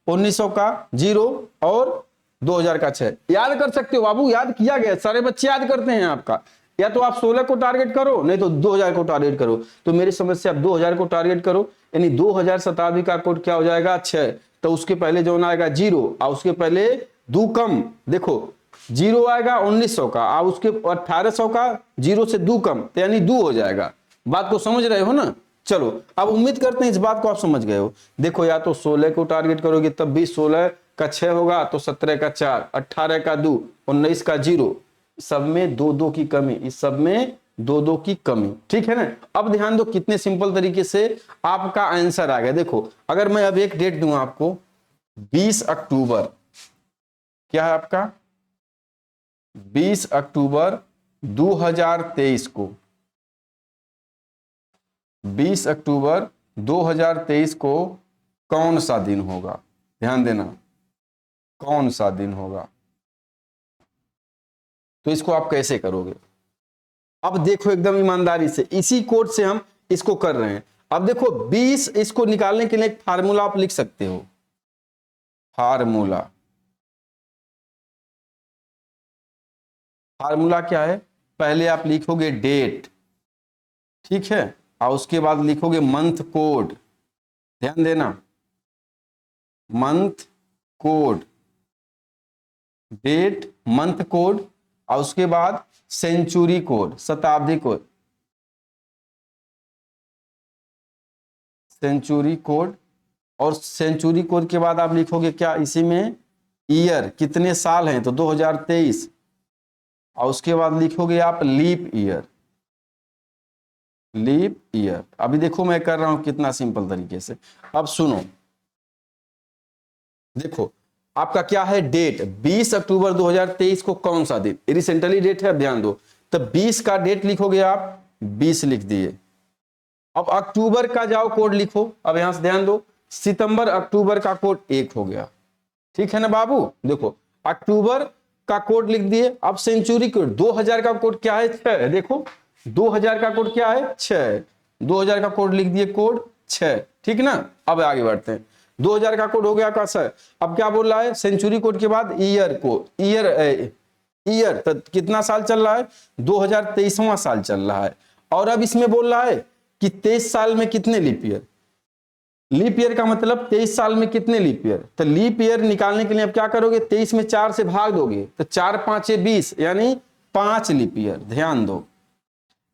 1900 का 0 और 2000 का 6 याद कर सकते हो बाबू, याद किया गया, सारे बच्चे याद करते हैं आपका। या तो आप 16 को टारगेट करो, नहीं तो 2000 को टारगेट करो। तो मेरी समझ से आप 2000 को टारगेट करो, यानी 2000 शताब्दी का कोड क्या हो जाएगा 6, तो उसके पहले जो आएगा 0 और उसके पहले 2 कम, देखो 0 आएगा 1900 का और उसके 1800 का 0 से 2 कम, तो यानी 2 हो जाएगा। बात को समझ रहे हो ना? चलो अब उम्मीद करते हैं इस बात को आप समझ गए हो। देखो या तो 16 को टारगेट करोगे तब भी 16 का 6 होगा, तो 17 का 4, 18 का 2, 19 का 0, सब में 2-2 की कमी, इस सब में 2-2 की कमी, ठीक है ना? अब ध्यान दो कितने सिंपल तरीके से आपका आंसर आ गया। देखो अगर मैं अब एक डेट दूं आपको, 20 अक्टूबर, क्या है आपका 20 अक्टूबर 2023 को, 20 अक्टूबर 2023 को कौन सा दिन होगा? ध्यान देना, कौन सा दिन होगा? तो इसको आप कैसे करोगे? अब देखो एकदम ईमानदारी से, इसी कोड से हम इसको कर रहे हैं। अब देखो 20, इसको निकालने के लिए एक फार्मूला आप लिख सकते हो। फार्मूला क्या है? पहले आप लिखोगे डेट, ठीक है, और उसके बाद लिखोगे मंथ कोड, ध्यान देना, month code, date, month code, और उसके बाद सेंचुरी कोड, शताब्दी कोड, सेंचुरी कोड, और सेंचुरी कोड के बाद आप लिखोगे क्या इसी में, ईयर, कितने साल हैं, तो 2023, और उसके बाद लिखोगे आप लीप ईयर, लीप ईयर। अभी देखो मैं कर रहा हूं कितना सिंपल तरीके से। अब सुनो, देखो आपका क्या है डेट, 20 अक्टूबर 2023 को कौन सा दिन, रिसेंटली डेट है, ध्यान दो, तब 20 का डेट लिखोगे आप, 20 लिख दिए। अब अक्टूबर का जाओ कोड लिखो, अब यहां से ध्यान दो, सितंबर अक्टूबर का कोड 1 हो गया, ठीक है ना बाबू? देखो अक्टूबर का कोड लिख दिए। अब सेंचुरी कोड, 2000 का कोड क्या है 6, देखो 2000 का कोड क्या है 6, 2000 का कोड लिख दिए, कोड 6, ठीक ना? अब आगे बढ़ते हैं, 2000 का कोड हो गया का सर। अब क्या बोल रहा है, सेंचुरी कोड के बाद ईयर को, ईयर तो कितना साल चल रहा है, 2023वां साल चल रहा है। और अब इसमें बोल रहा है कि 23 साल में कितने लीप ईयर, लीप ईयर का मतलब 23 साल में कितने लीप ईयर, तो लीप ईयर निकालने के लिए अब क्या करोगे, 23 में 4 से भाग दोगे, तो 4 5 20, यानी 5 लीप ईयर। ध्यान दो,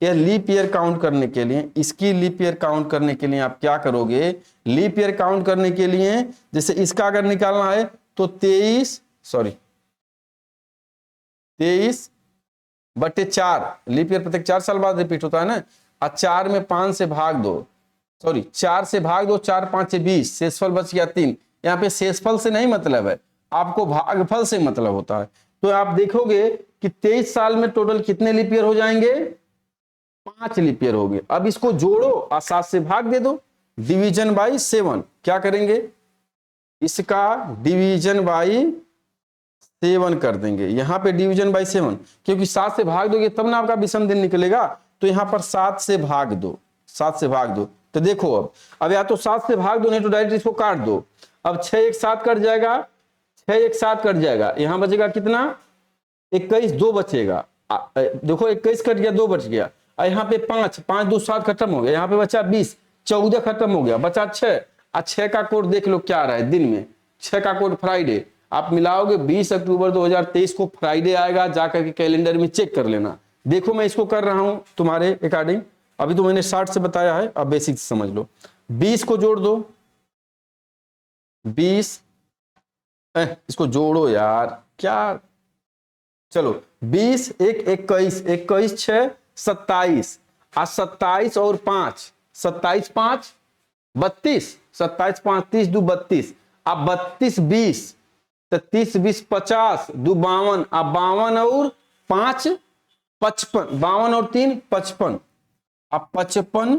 यह लीप ईयर काउंट करने के लिए, इसकी लीप ईयर काउंट करने के लिए आप क्या करोगे, लीप ईयर काउंट करने के लिए जैसे इसका अगर निकालना है तो 23/4, लीप ईयर प्रत्येक 4 साल बाद रिपीट होता है ना, और 4 में 5 से भाग दो, 4 से भाग दो, 4 5 20, शेषफल बच गया 3। यहाँ पे शेषफल से नहीं मतलब है, आपको भागफल से मतलब होता है। तो आप देखोगे कि 23 साल में टोटल कितने लीप ईयर हो जाएंगे, 5 लीप ईयर हो गए। अब इसको जोड़ो और 7 से भाग दे दो, डिवीजन बाई 7, क्या करेंगे, इसका डिवीजन बाई 7 कर देंगे, यहां पे डिवीजन बाई 7, क्योंकि 7 से भाग दोगे तब ना आपका विषम दिन निकलेगा, तो यहां पर 7 से भाग दो, 7 से भाग दो। तो देखो अब या तो 7 से भाग दो, नहीं तो डायरेक्ट इसको काट दो। अब 6 1 7 कट जाएगा, 6 1 7 कट जाएगा, यहां बचेगा कितना, 21, 2 बचेगा, देखो 21 कट गया, 2 बच गया, और यहाँ पे 5 5 2 7 खत्म हो गया, यहाँ पे बचा 20, 14 खत्म हो गया, बचा 6, और 6 का कोड देख लो क्या आ रहा है दिन में, 6 का कोड फ्राइडे, आप मिलाओगे 20 अक्टूबर 2023 को फ्राइडे आएगा, जाकर के कैलेंडर में चेक कर लेना। देखो मैं इसको कर रहा हूं तुम्हारे अकॉर्डिंग, अभी तो मैंने शॉर्ट से बताया है, अब बेसिक से समझ लो। 20 को जोड़ दो, 20 इसको जोड़ो यार, क्या, चलो 20 1 21, 21 6 27, आज 27 और 5, 27 5 32, 27 5 30 2 32, अब 32 20, तो 30 20 50 2 52, अब 52 और 5 55, 52 और 3 55, अब 55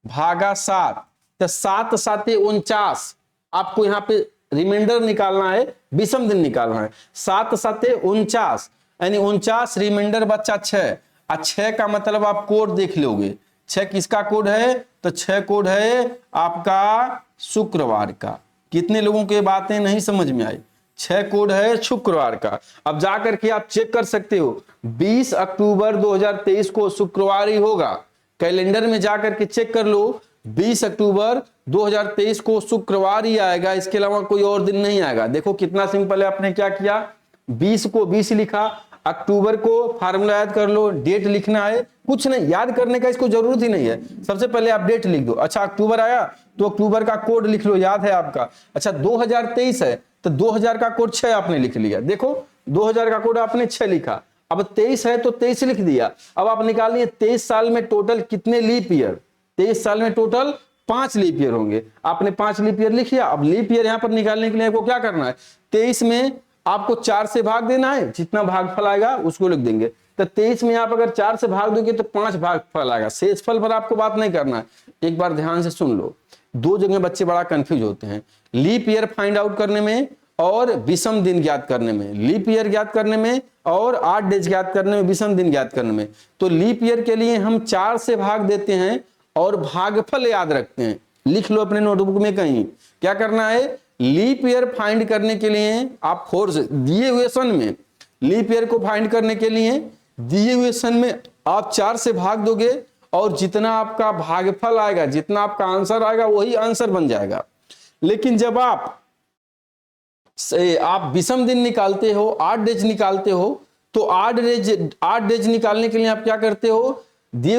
भागा 7, तो 7 साते 49। आपको यहाँ पे रिमाइंडर निकालना है, विषम दिन निकालना है। 7 साते 49 यानी 49, रिमाइंडर बच्चा 6। 6 का मतलब आप कोड देख लोगे। 6 किसका कोड है? तो 6 कोड है आपका शुक्रवार का। कितने लोगों के बातें नहीं समझ में आई? 6 कोड है शुक्रवार का। अब जाकर के आप चेक कर सकते हो, 20 अक्टूबर 2023 को शुक्रवार ही होगा। कैलेंडर में जाकर के चेक कर लो, 20 अक्टूबर 2023 को शुक्रवार ही आएगा, इसके अलावा कोई और दिन नहीं आएगा। देखो कितना सिंपल है। आपने क्या किया, 20 को 20 लिखा, अक्टूबर को फार्मूला याद कर लो, डेट लिखना है, कुछ नहीं याद करने का इसको जरूरत ही नहीं है। सबसे पहले आप डेट लिख दो। अच्छा अक्टूबर आया तो अक्टूबर का कोड लिख लो, याद है आपका। अच्छा 2023 है तो 2000 का कोड 6 आपने लिख लिया। देखो 2000 का कोड आपने 6 लिखा। अब 23 है तो 23 लिख दिया। अब आप निकालिए 23 साल में टोटल कितने लीप ईयर? 23 साल में टोटल 5 लीप ईयर होंगे। आपने 5 लीप ईयर लिख लिया। अब लीप ईयर यहां पर निकालने के लिए आपको क्या करना है, 23 में आपको 4 से भाग देना है, जितना भागफल आएगा उसको लिख देंगे। तो 23 में आप अगर 4 से भाग दोगे तो 5 भागफल आएगा। शेषफल पर आपको बात नहीं करना है। एक बार ध्यान से सुन लो, दो जगह बच्चे बड़ा कंफ्यूज होते हैं, लीप ईयर फाइंड आउट करने में और विषम दिन ज्ञात करने में। लीप ईयर ज्ञात करने में और 8 डेज ज्ञात करने में, विषम दिन ज्ञात करने में। तो लीप ईयर के लिए हम 4 से भाग देते हैं और भागफल याद रखते हैं। लिख लो अपने नोटबुक में कहीं। क्या करना है, लीप ईयर फाइंड करने के लिए आप फोर्स दिए हुए सन में, लीप ईयर को फाइंड करने के लिए दिए हुए सन में आप 4 से भाग दोगे और जितना आपका भागफल आएगा, जितना आपका आंसर आएगा वही आंसर बन जाएगा। लेकिन जब आप विषम दिन निकालते हो, 8 डेज निकालते हो, तो 8 डेज निकालने के लिए आप क्या करते हो, दिए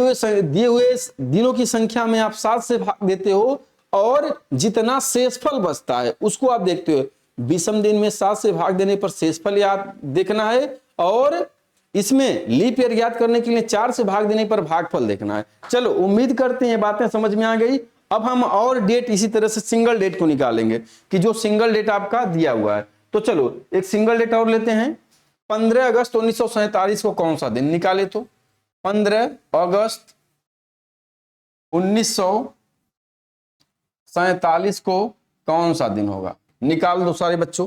हुए दिनों की संख्या में आप 7 से भाग देते हो और जितना शेषफल बचता है उसको आप देखते हो। विषम दिन में 7 से भाग देने पर शेषफल याद देखना है और इसमें लीप ईयर याद करने के लिए 4 से भाग देने पर भागफल देखना है। चलो उम्मीद करते हैं बातें समझ में आ गई। अब हम और डेट इसी तरह से सिंगल डेट को निकालेंगे कि जो सिंगल डेट आपका दिया हुआ है। तो चलो एक सिंगल डेट और लेते हैं। 15 अगस्त 1947 को कौन सा दिन निकाले? तो 15 अगस्त 1947 को कौन सा दिन होगा? निकाल दो सारे बच्चों।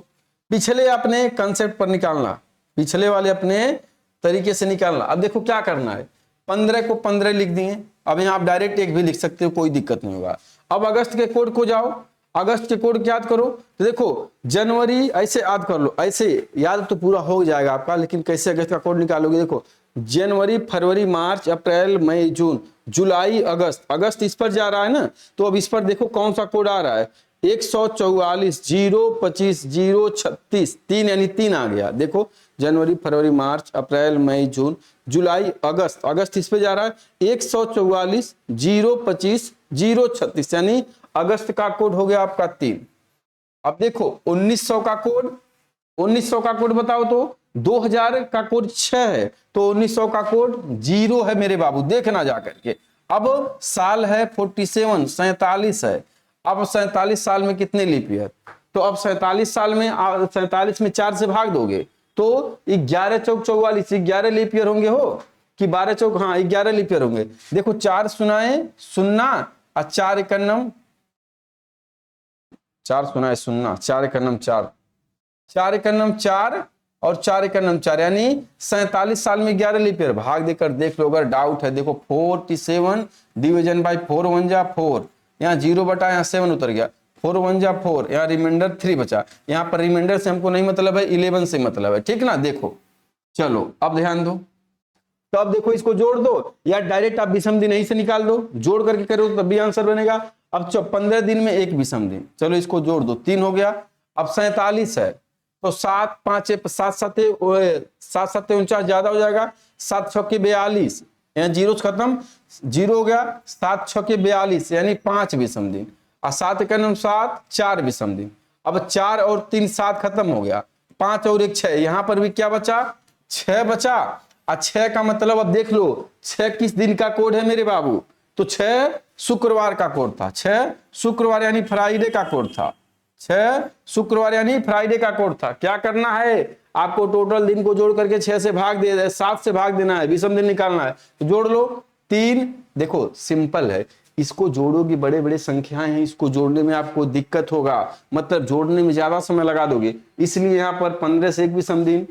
पिछले अपने कंसेप्ट पर निकालना, पिछले वाले अपने तरीके से निकालना। अब देखो क्या करना है, 15 को 15 लिख दिए। अब यहाँ आप डायरेक्ट 1 भी लिख सकते हो, कोई दिक्कत नहीं होगा। अब अगस्त के कोड को जाओ, अगस्त के कोड याद करो। तो देखो जनवरी ऐसे याद कर लो, ऐसे याद तो पूरा हो जाएगा आपका, लेकिन कैसे अगस्त का कोड निकालोगे? देखो जनवरी, फरवरी, मार्च, अप्रैल, मई, जून, जुलाई, अगस्त। अगस्त इस पर जा रहा है ना, तो अब इस पर देखो कौन सा कोड आ रहा है, 144 025 036 3 यानी 3 आ गया। देखो जनवरी, फरवरी, मार्च, अप्रैल, मई, जून, जुलाई, अगस्त। अगस्त इस पे जा रहा है 144 025 036 यानी अगस्त का कोड हो गया आपका 3। अब देखो 1900 का कोड, 1900 का कोड बताओ तो 2000 का कोड 6 है, तो 1900 का कोड 0 है मेरे बाबू, देखना जाकर के। अब साल है 47, 47 है। अब 47 साल में कितने लीप ईयर? तो अब 47 साल में 47 में 4 से भाग दोगे तो 11 चौक 44, 11 लीप ईयर होंगे हो कि 12 चौक, हाँ 11 लीप ईयर होंगे। देखो 4 सुनाए सुन्ना और 4 एकन्नम 4 सुनाए सुन्ना, 4 एकन्नम 4, 4 एकन्नम 4 और 4 एकन्नम 4 यानी 47 साल में 11 लीप ईयर। भाग देकर देख लो अगर डाउट है। देखो 47 डिवीजन बाई 4 1 जा 4, यहाँ 0 बटा यहाँ 7 उतर गया, 4 1 जा 4, यहाँ रिमाइंडर 3 बचा। यहाँ पर रिमाइंडर से हमको नहीं मतलब है, 11 से मतलब है, ठीक ना। देखो चलो अब ध्यान दो, तो अब देखो इसको जोड़ दो या डायरेक्ट आप विषम दिन यहीं से निकाल दो, जोड़ करके करो तब भी आंसर बनेगा। अब 15 दिन में एक विषम दिन, चलो इसको जोड़ दो, 3 हो गया। अब 47 है तो 7 5 7 7 7 49 ज्यादा हो जाएगा, 7 6 के 42, यहाँ जीरो खत्म, 0 हो गया, 7 6 के 42 यानी 5 विषम दिन, और 7 एकन्नम 7 4 विषम दिन। अब 4 और 3 7 खत्म हो गया, 5 और 1 6, यहाँ पर भी क्या बचा? 6 बचा। और 6 का मतलब अब देख लो 6 किस दिन का कोड है मेरे बाबू? तो 6 शुक्रवार का कोड था, 6 शुक्रवार यानी फ्राइडे का कोड था, 6 शुक्रवार यानी फ्राइडे का कोड था। क्या करना है आपको? टोटल दिन को जोड़ करके 6 से भाग दे 7 से भाग देना है, विषम दिन निकालना है। तो जोड़ लो 3, देखो सिंपल है, इसको जोड़ोगे, बड़े बड़े संख्याएं हैं, इसको जोड़ने में आपको दिक्कत होगा, मतलब जोड़ने में ज्यादा समय लगा दोगे, इसलिए यहाँ पर 15 से 1 विषम दिन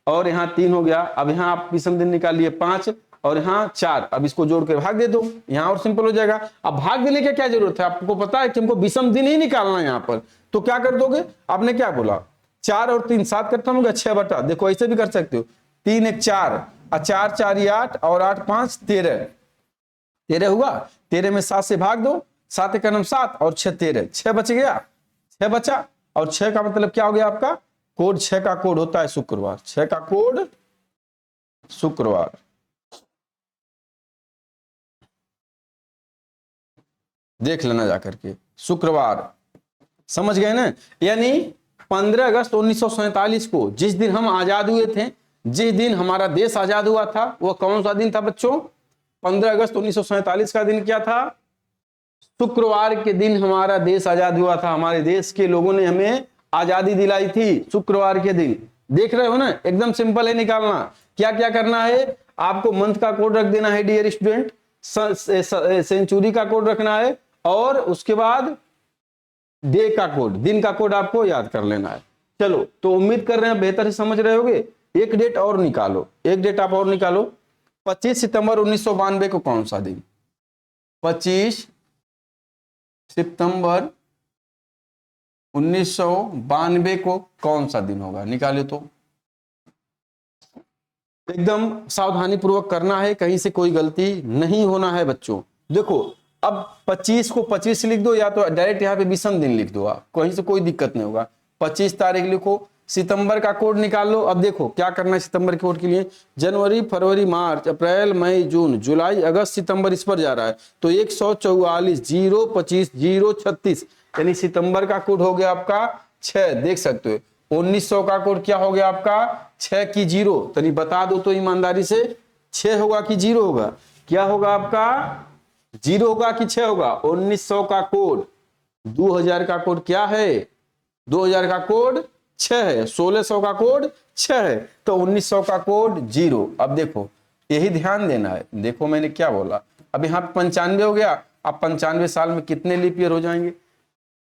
और यहाँ 3 हो गया। अब यहाँ आप विषम दिन निकालिए 5 और यहाँ 4, अब इसको जोड़ कर भाग दे दो, यहाँ और सिंपल हो जाएगा। अब भाग देने की क्या जरूरत है, आपको पता है कि हमको विषम दिन ही निकालना है यहाँ पर, तो क्या कर दोगे, आपने क्या बोला 4 और 3 7 करता हूँ 6 बटा, देखो ऐसे भी कर सकते हो, 3 1 4 और 4 4 ये 8 और 8 5 13, 13 हुआ, 13 में 7 से भाग दो, 7 1 7 और 6 13, 6 बच गया, 6 बचा, और 6 का मतलब क्या हो गया आपका कोड, 6 का कोड होता है शुक्रवार, 6 का कोड शुक्रवार। देख लेना जाकर के, शुक्रवार, समझ गए ना। यानी 15 अगस्त 1947 को जिस दिन हम आजाद हुए थे, जिस दिन हमारा देश आजाद हुआ था, वो कौन सा दिन था बच्चों, 15 अगस्त 1947 का दिन क्या था, शुक्रवार के दिन हमारा देश आजाद हुआ था, हमारे देश के लोगों ने हमें आजादी दिलाई थी शुक्रवार के दिन। देख रहे हो ना, एकदम सिंपल है निकालना। क्या क्या करना है, आपको मंथ का कोड रख देना है डियर स्टूडेंट, सेंचुरी का कोड रखना है, और उसके बाद डे का कोड, दिन का कोड आपको याद कर लेना है। चलो, तो उम्मीद कर रहे हैं बेहतर से समझ रहे होगे। एक डेट और निकालो, एक डेट आप और निकालो, 25 सितंबर 1992 को कौन सा दिन, 25 सितंबर 1992 को कौन सा दिन होगा, निकाले तो। एकदम सावधानी पूर्वक करना है, कहीं से कोई गलती नहीं होना है बच्चों। देखो, अब 25 को 25 लिख दो, या तो डायरेक्ट यहाँ पे विषम दिन लिख दो, आप कहीं से कोई दिक्कत नहीं होगा। 25 तारीख लिखो, सितंबर का कोड निकाल लो। अब देखो क्या करना है सितंबर के कोड के लिए, जनवरी फरवरी मार्च अप्रैल मई जून जुलाई अगस्त सितंबर, इस पर जा रहा है, तो 144 0 25 0 36, यानी सितंबर का कोड हो गया आपका 6। देख सकते हो 1900 का कोड क्या हो गया आपका 6 की 0, तनी बता दो तो ईमानदारी से, 6 होगा कि 0 होगा, क्या होगा आपका 0 होगा कि 6 होगा। 1900 का कोड, 2000 का कोड क्या है, 2000 का कोड 6 है, 1600 का कोड 6 है, तो 1900 का कोड 0। अब देखो यही ध्यान देना है, देखो मैंने क्या बोला, अब यहाँ 95 हो गया, अब 95 साल में कितने लीप ईयर हो जाएंगे,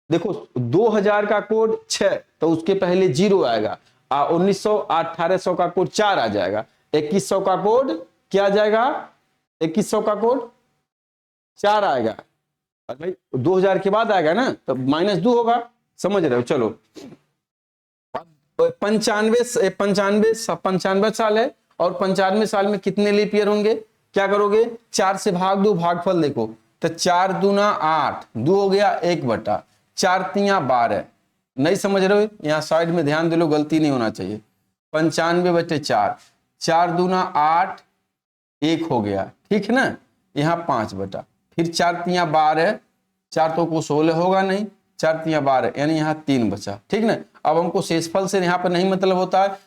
देखो 2000 का कोड 6, तो उसके पहले 0 आएगा, 1900 1800 का कोड 4 आ जाएगा, 2100 का कोड क्या आ जाएगा, 2100 का कोड 4 आएगा, भाई 2000 के बाद आएगा ना, तो -2 होगा, समझ रहे हो। चलो 95 साल है, और 95 साल में कितने लीप ईयर होंगे, क्या करोगे 4 से भाग दो, भागफल देखो, तो 4 दूना 8, 2 हो गया 1 बटा 4 तिया 12, नहीं समझ रहे हो, यहाँ साइड में ध्यान दे लो, गलती नहीं होना चाहिए। 95 बटे 4, 4 दूना 8, 1 हो गया, ठीक है ना, यहाँ 5 बटा, फिर 4 तिया 12, 4 तो को 16 होगा नहीं, 4 तिया 12, यानी यहाँ 3 बचा, ठीक ना। अब हमको शेषफल से यहाँ पर नहीं मतलब होता है,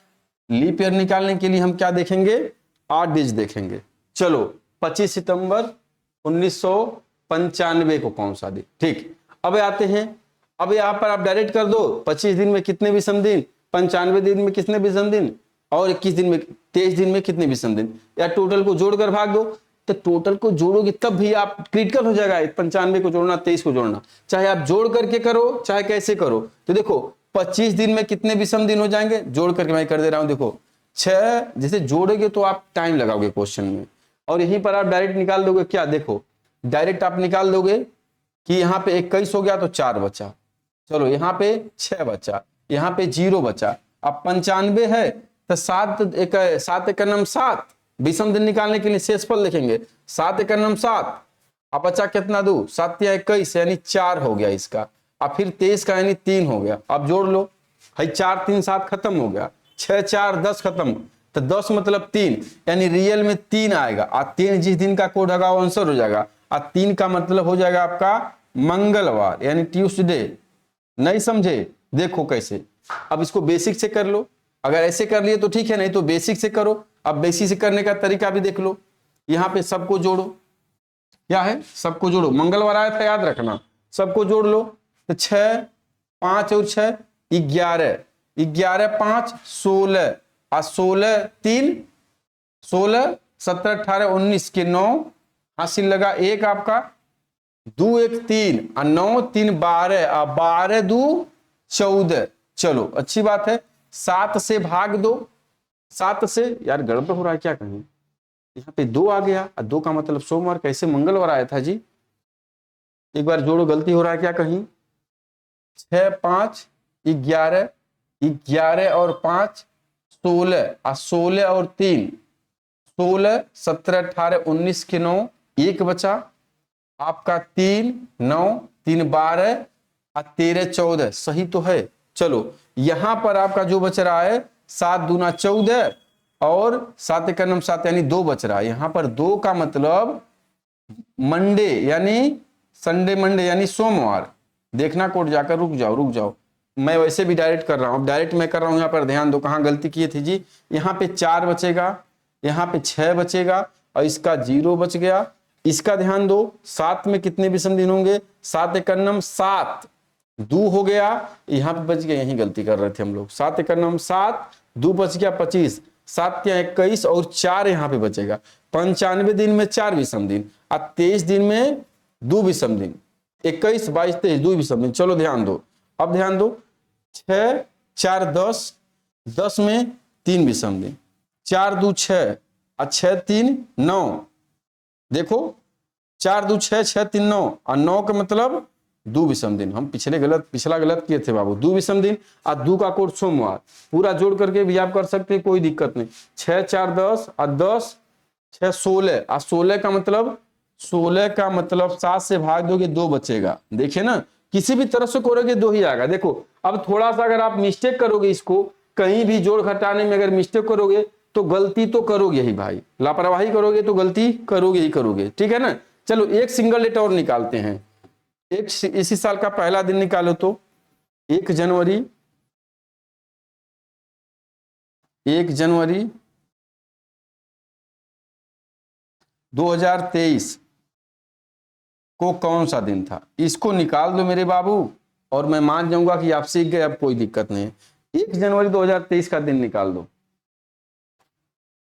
लीप ईयर निकालने के लिए हम क्या देखेंगे, 8 डिजिट देखेंगे। चलो 25 सितंबर 1995 को कौन सा दिन, ठीक। अब आते हैं, अब यहाँ पर आप डायरेक्ट कर दो, 25 दिन में कितने विषम दिन, 95 दिन में कितने विषम दिन, और 21 दिन में 23 दिन में कितने विषम दिन, या टोटल को जोड़कर भाग दो, तो टोटल को जोड़ोगे तब भी आप क्रिटिकल हो जाएगा, 95 को जोड़ना 23 को जोड़ना, चाहे आप जोड़ करके करो चाहे कैसे करो। तो देखो 25 दिन में कितने विषम दिन हो जाएंगे, जोड़ करके मैं कर दे रहा हूं, देखो 6, जैसे जोड़ोगे तो आप टाइम लगाओगे क्वेश्चन में, और यहीं पर आप डायरेक्ट निकाल दोगे, क्या देखो डायरेक्ट आप निकाल दोगे कि यहाँ पे 21 हो गया तो 4 बचा, चलो यहाँ पे 6 बचा, यहाँ पे 0 बचा, अब 95 है तो 7 1 7, विषम दिन निकालने के लिए शेषफल लिखेंगे, 7 1 7, अब बचा कितना 2, 7 या 21, यानी 4 हो गया इसका, अब फिर 23 का यानी 3 हो गया, अब जोड़ लो, भाई 4 3 7 खत्म हो गया, 6 4 10 खत्म, तो 10 मतलब 3, यानी रियल में 3 आएगा, और 3 जिस दिन का कोड होगा वो आंसर हो जाएगा, और 3 का मतलब हो जाएगा आपका मंगलवार, यानी ट्यूसडे। नहीं समझे, देखो कैसे, अब इसको बेसिक से कर लो, अगर ऐसे कर लिए तो ठीक है, नहीं तो बेसिक से करो। अब बेसिक से करने का तरीका भी देख लो, यहाँ पे सबको जोड़ो, क्या है सबको जोड़ो, मंगलवार आया था याद रखना, सबको जोड़ लो, तो 6 5 और 6 11, 11 5 16, और 16 3 16 17 18 19 के 9 हासिल लगा 1 आपका, दो एक 3 और 9 3 12 और 12 2 14। चलो अच्छी बात है। 7 से भाग दो, 7 से, यार गड़बड़ हो रहा है क्या कहीं, यहाँ पे 2 आ गया और 2 का मतलब सोमवार, कैसे मंगलवार आया था जी, एक बार जोड़ो, गलती हो रहा है क्या कहीं। 6 5 11, 11 और 5 16 और 16 और 3 16 17 18 19 के 9 1 बचा आपका 3 9 3 12 और 13 14, सही तो है। चलो यहां पर आपका जो बच रहा है 7 दूना 14 और 7 का नाम 7 यानी 2 बच रहा है। यहां पर 2 का मतलब मंडे यानी संडे, मंडे यानी सोमवार। देखना कोड जाकर, रुक जाओ, मैं वैसे भी डायरेक्ट कर रहा हूं, अब डायरेक्ट मैं कर रहा हूं। यहाँ पर ध्यान दो, कहां गलती किए थे जी। यहाँ पे 4 बचेगा, यहाँ पे 6 बचेगा और इसका 0 बच गया। इसका ध्यान दो, 7 में कितने विषम दिन होंगे, 7 एकन्नम 7 2 हो गया, यहाँ पे बच गया, यही गलती कर रहे थे हम लोग। 7 एकन्नम 7 2 बच गया 25, 7 क्या 21 और 4 यहाँ पे बचेगा। 95 दिन में 4 विषम दिन और 23 दिन में 2 विषम दिन, 21 22 23 2 विषम दिन। चलो ध्यान दो, अब ध्यान दो, 6 4 10, 10 में 3 विषम दिन, 4 2 6 और 6 3 9। देखो 4 2 6 6 3 9 और 9 का मतलब 2 विषम दिन। हम पिछला गलत किए थे बाबू, 2 विषम दिन और 2 का कोड सोमवार। पूरा जोड़ करके भी आप कर सकते हैं, कोई दिक्कत नहीं। 6 4 10 और 10 6 16 और 16 का मतलब 7 से भाग दोगे 2 बचेगा। देखिए ना, किसी भी तरफ से करोगे 2 ही आएगा। देखो अब थोड़ा सा अगर आप मिस्टेक करोगे, इसको कहीं भी जोड़ घटाने में अगर मिस्टेक करोगे तो गलती तो करोगे ही भाई, लापरवाही करोगे तो गलती करोगे ही करोगे, ठीक है ना। चलो एक सिंगल डेट और निकालते हैं। एक इसी साल का पहला दिन निकालो तो 1 जनवरी 2023 को कौन सा दिन था, इसको निकाल दो मेरे बाबू और मैं मान जाऊंगा कि आप सीख गए, अब कोई दिक्कत नहीं है। 1 जनवरी 2023 का दिन निकाल दो,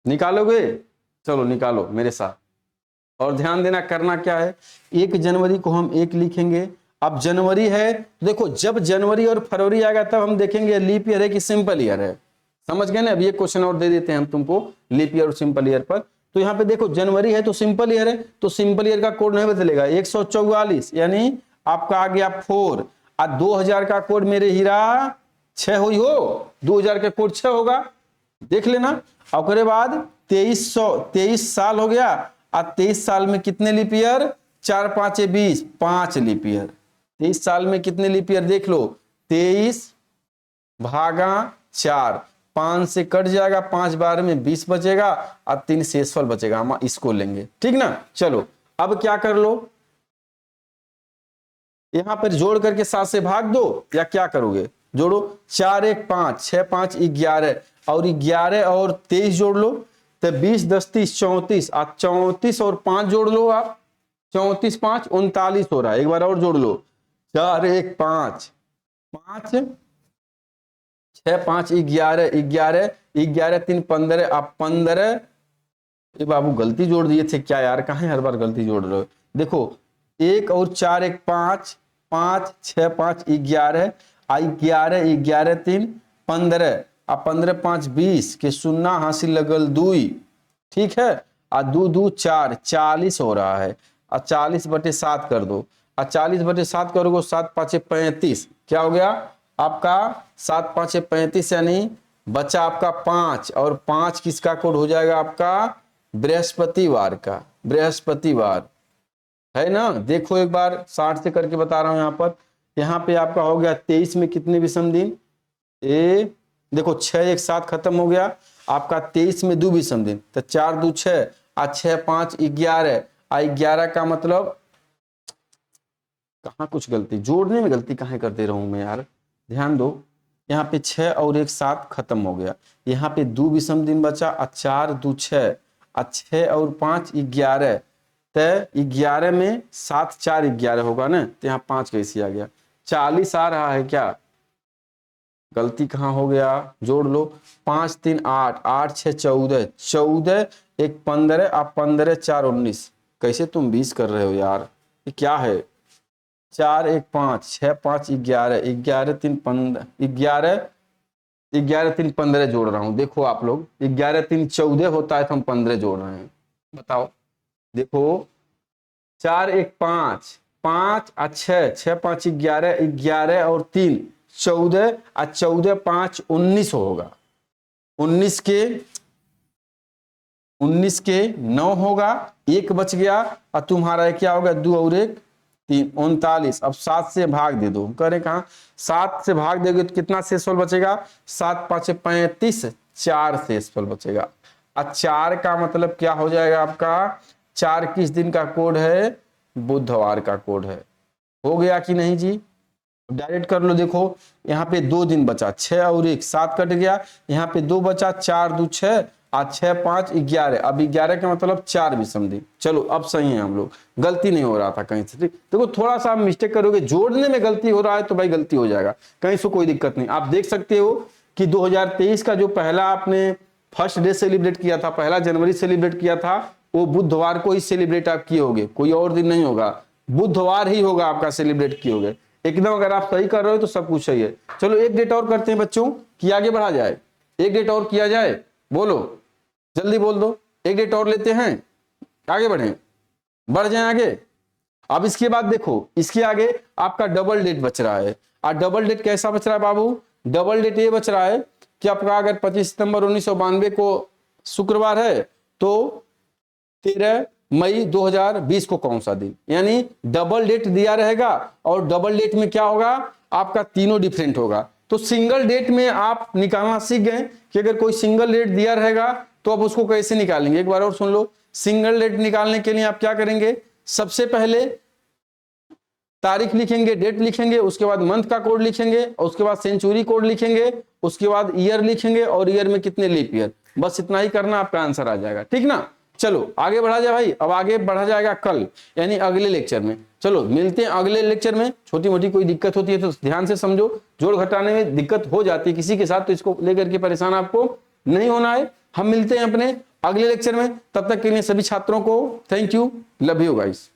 निकालोगे, चलो निकालो मेरे साथ। और ध्यान देना, करना क्या है, 1 जनवरी को हम 1 लिखेंगे। अब जनवरी है, देखो जब जनवरी और फरवरी आएगा तब हम देखेंगे लीप ईयर है कि सिंपल ईयर है। समझ गए ना। अब ये क्वेश्चन और दे देते हैं हम तुमको लीप ईयर और सिंपल ईयर पर। तो यहाँ पे देखो जनवरी है तो सिंपल ईयर है, तो सिंपल ईयर का कोड नहीं बदलेगा, 144 यानी आपका आ गया 4 और 2000 का कोड मेरे हीरा 6 हुई हो, 2000 का कोड 6 होगा, देख लेना। और बाद 23 साल हो गया और 23 साल में कितने लीप ईयर, 4 5 20, 5 लीप ईयर। 23 साल में कितने लीप ईयर देख लो, 23 भागा 4, 5 से कट जाएगा, 5 12 में 20 बचेगा और 3 शेषफल बचेगा, हम इसको लेंगे, ठीक ना। चलो अब क्या कर लो, यहां पर जोड़ करके 7 से भाग दो या क्या करोगे, जोड़ो। 4 1 5 6 5 11 और 11 और 23 जोड़ लो तो 20 10 30 34 और 34 और 5 जोड़ लो आप, 34 5 39 हो रहा है। एक बार और जोड़ लो, 4 1 5 5 6 5 11 11 11 3 15 आप 15। ये बाबू गलती जोड़ दिए थे क्या यार, कहाँ हर बार गलती जोड़ रहे हो। देखो 1 और 4 1 5 5 6 5 11 11 11 3 15 आ 15 5 20 के शून्ना हासिल लगल 2, ठीक है। आ 2 2 4 40 हो रहा है, और 40/7 कर दो, और 40/7 करोगे 7 5 35, क्या हो गया आपका 7 5 35 यानी बचा आपका 5, और 5 किसका कोड हो जाएगा आपका बृहस्पतिवार का, बृहस्पतिवार है ना। देखो एक बार 60 से करके बता रहा हूं। यहाँ पे आपका हो गया 23 में कितने विषम दिन, देखो 6 1 7 खत्म हो गया आपका, 23 में 2 विषम दिन, तो 4 2 6 और 6 5 11 11 का मतलब कहाँ कुछ गलती, जोड़ने में गलती कहाँ कर दे रहा हूं मैं यार, ध्यान दो। यहाँ पे 6 और 1 7 खत्म हो गया, यहाँ पे 2 विषम दिन बचा, और 4 2 6 और 6 और 5 11, तो 11 में 7 4 11 होगा ना, तो यहाँ 5 कैसे आ गया, 40 आ रहा है क्या, गलती कहाँ हो गया, जोड़ लो। 5 3 8 8 6 14 14 1 15 और 15 4 19, कैसे तुम 20 कर रहे हो यार, ये क्या है, 4 1 5 6 5 11 11 3 15 11 11 3 15 जोड़ रहा हूं। देखो आप लोग 11 3 14 होता है तो हम 15 जोड़ रहे हैं। बताओ, देखो 4 1 5 5 और 6 6 5 11 11 और 3 14 और 14 5 19 होगा। 19 के 9 होगा, एक बच गया और तुम्हारा क्या होगा, 2 और 1 3 39। अब 7 से भाग दे दो। कह रहे कहा 7 से भाग देगे तो कितना शेषफल बचेगा, 7 5 35, 4 शेषफल बचेगा। और 4 का मतलब क्या हो जाएगा आपका, 4 किस दिन का कोड है, बुधवार का कोड है। हो गया कि नहीं जी, डायरेक्ट कर लो। देखो यहाँ पे 2 दिन बचा, 6 और 1 7 कट गया, यहाँ पे 2 बचा, 4 2 6 और 6 5 11। अब 11 का मतलब 4 विषम दिन। चलो अब सही है, हम लोग गलती नहीं हो रहा था कहीं से। ठीक, देखो थोड़ा सा आप मिस्टेक करोगे, जोड़ने में गलती हो रहा है तो भाई गलती हो जाएगा, कहीं से कोई दिक्कत नहीं। आप देख सकते हो कि 2023 का जो पहला आपने फर्स्ट डे सेलिब्रेट किया था, 1 जनवरी सेलिब्रेट किया था, वो बुधवार को ही सेलिब्रेट आप किए होगे, कोई और दिन नहीं होगा, बुधवार ही होगा आपका सेलिब्रेट किए होगे। एकदम अगर आप सही कर रहे हो तो सब कुछ सही है। चलो एक डेट और करते हैं बच्चों कि आगे बढ़ा जाए, एक डेट और किया जाए, बोलो जल्दी बोल दो, एक डेट और लेते हैं, आगे बढ़े, बढ़ जाए आगे। अब इसके बाद देखो, इसके आगे आपका डबल डेट बच रहा है। और डबल डेट कैसा बच रहा है बाबू, डबल डेट ये बच रहा है कि आपका अगर 25 सितंबर 1992 को शुक्रवार है तो 13 मई 2020 को कौन सा दिन, यानी डबल डेट दिया रहेगा। और डबल डेट में क्या होगा, आपका तीनों डिफरेंट होगा। तो सिंगल डेट में आप निकालना सीख गए कि अगर कोई सिंगल डेट दिया रहेगा तो आप उसको कैसे निकालेंगे। एक बार और सुन लो, सिंगल डेट निकालने के लिए आप क्या करेंगे, सबसे पहले तारीख लिखेंगे, डेट लिखेंगे, उसके बाद मंथ का कोड लिखेंगे, और उसके बाद सेंचुरी कोड लिखेंगे, उसके बाद ईयर लिखेंगे और ईयर में कितने लीप ईयर, बस इतना ही करना, आपका आंसर आ जाएगा। ठीक ना, चलो आगे बढ़ा जाए भाई। अब आगे बढ़ा जाएगा कल, यानी अगले लेक्चर में। चलो मिलते हैं अगले लेक्चर में। छोटी मोटी कोई दिक्कत होती है तो ध्यान से समझो, जोड़ घटाने में दिक्कत हो जाती है किसी के साथ, तो इसको लेकर के परेशान आपको नहीं होना है। हम मिलते हैं अपने अगले लेक्चर में, तब तक के लिए सभी छात्रों को thank you, love you guys.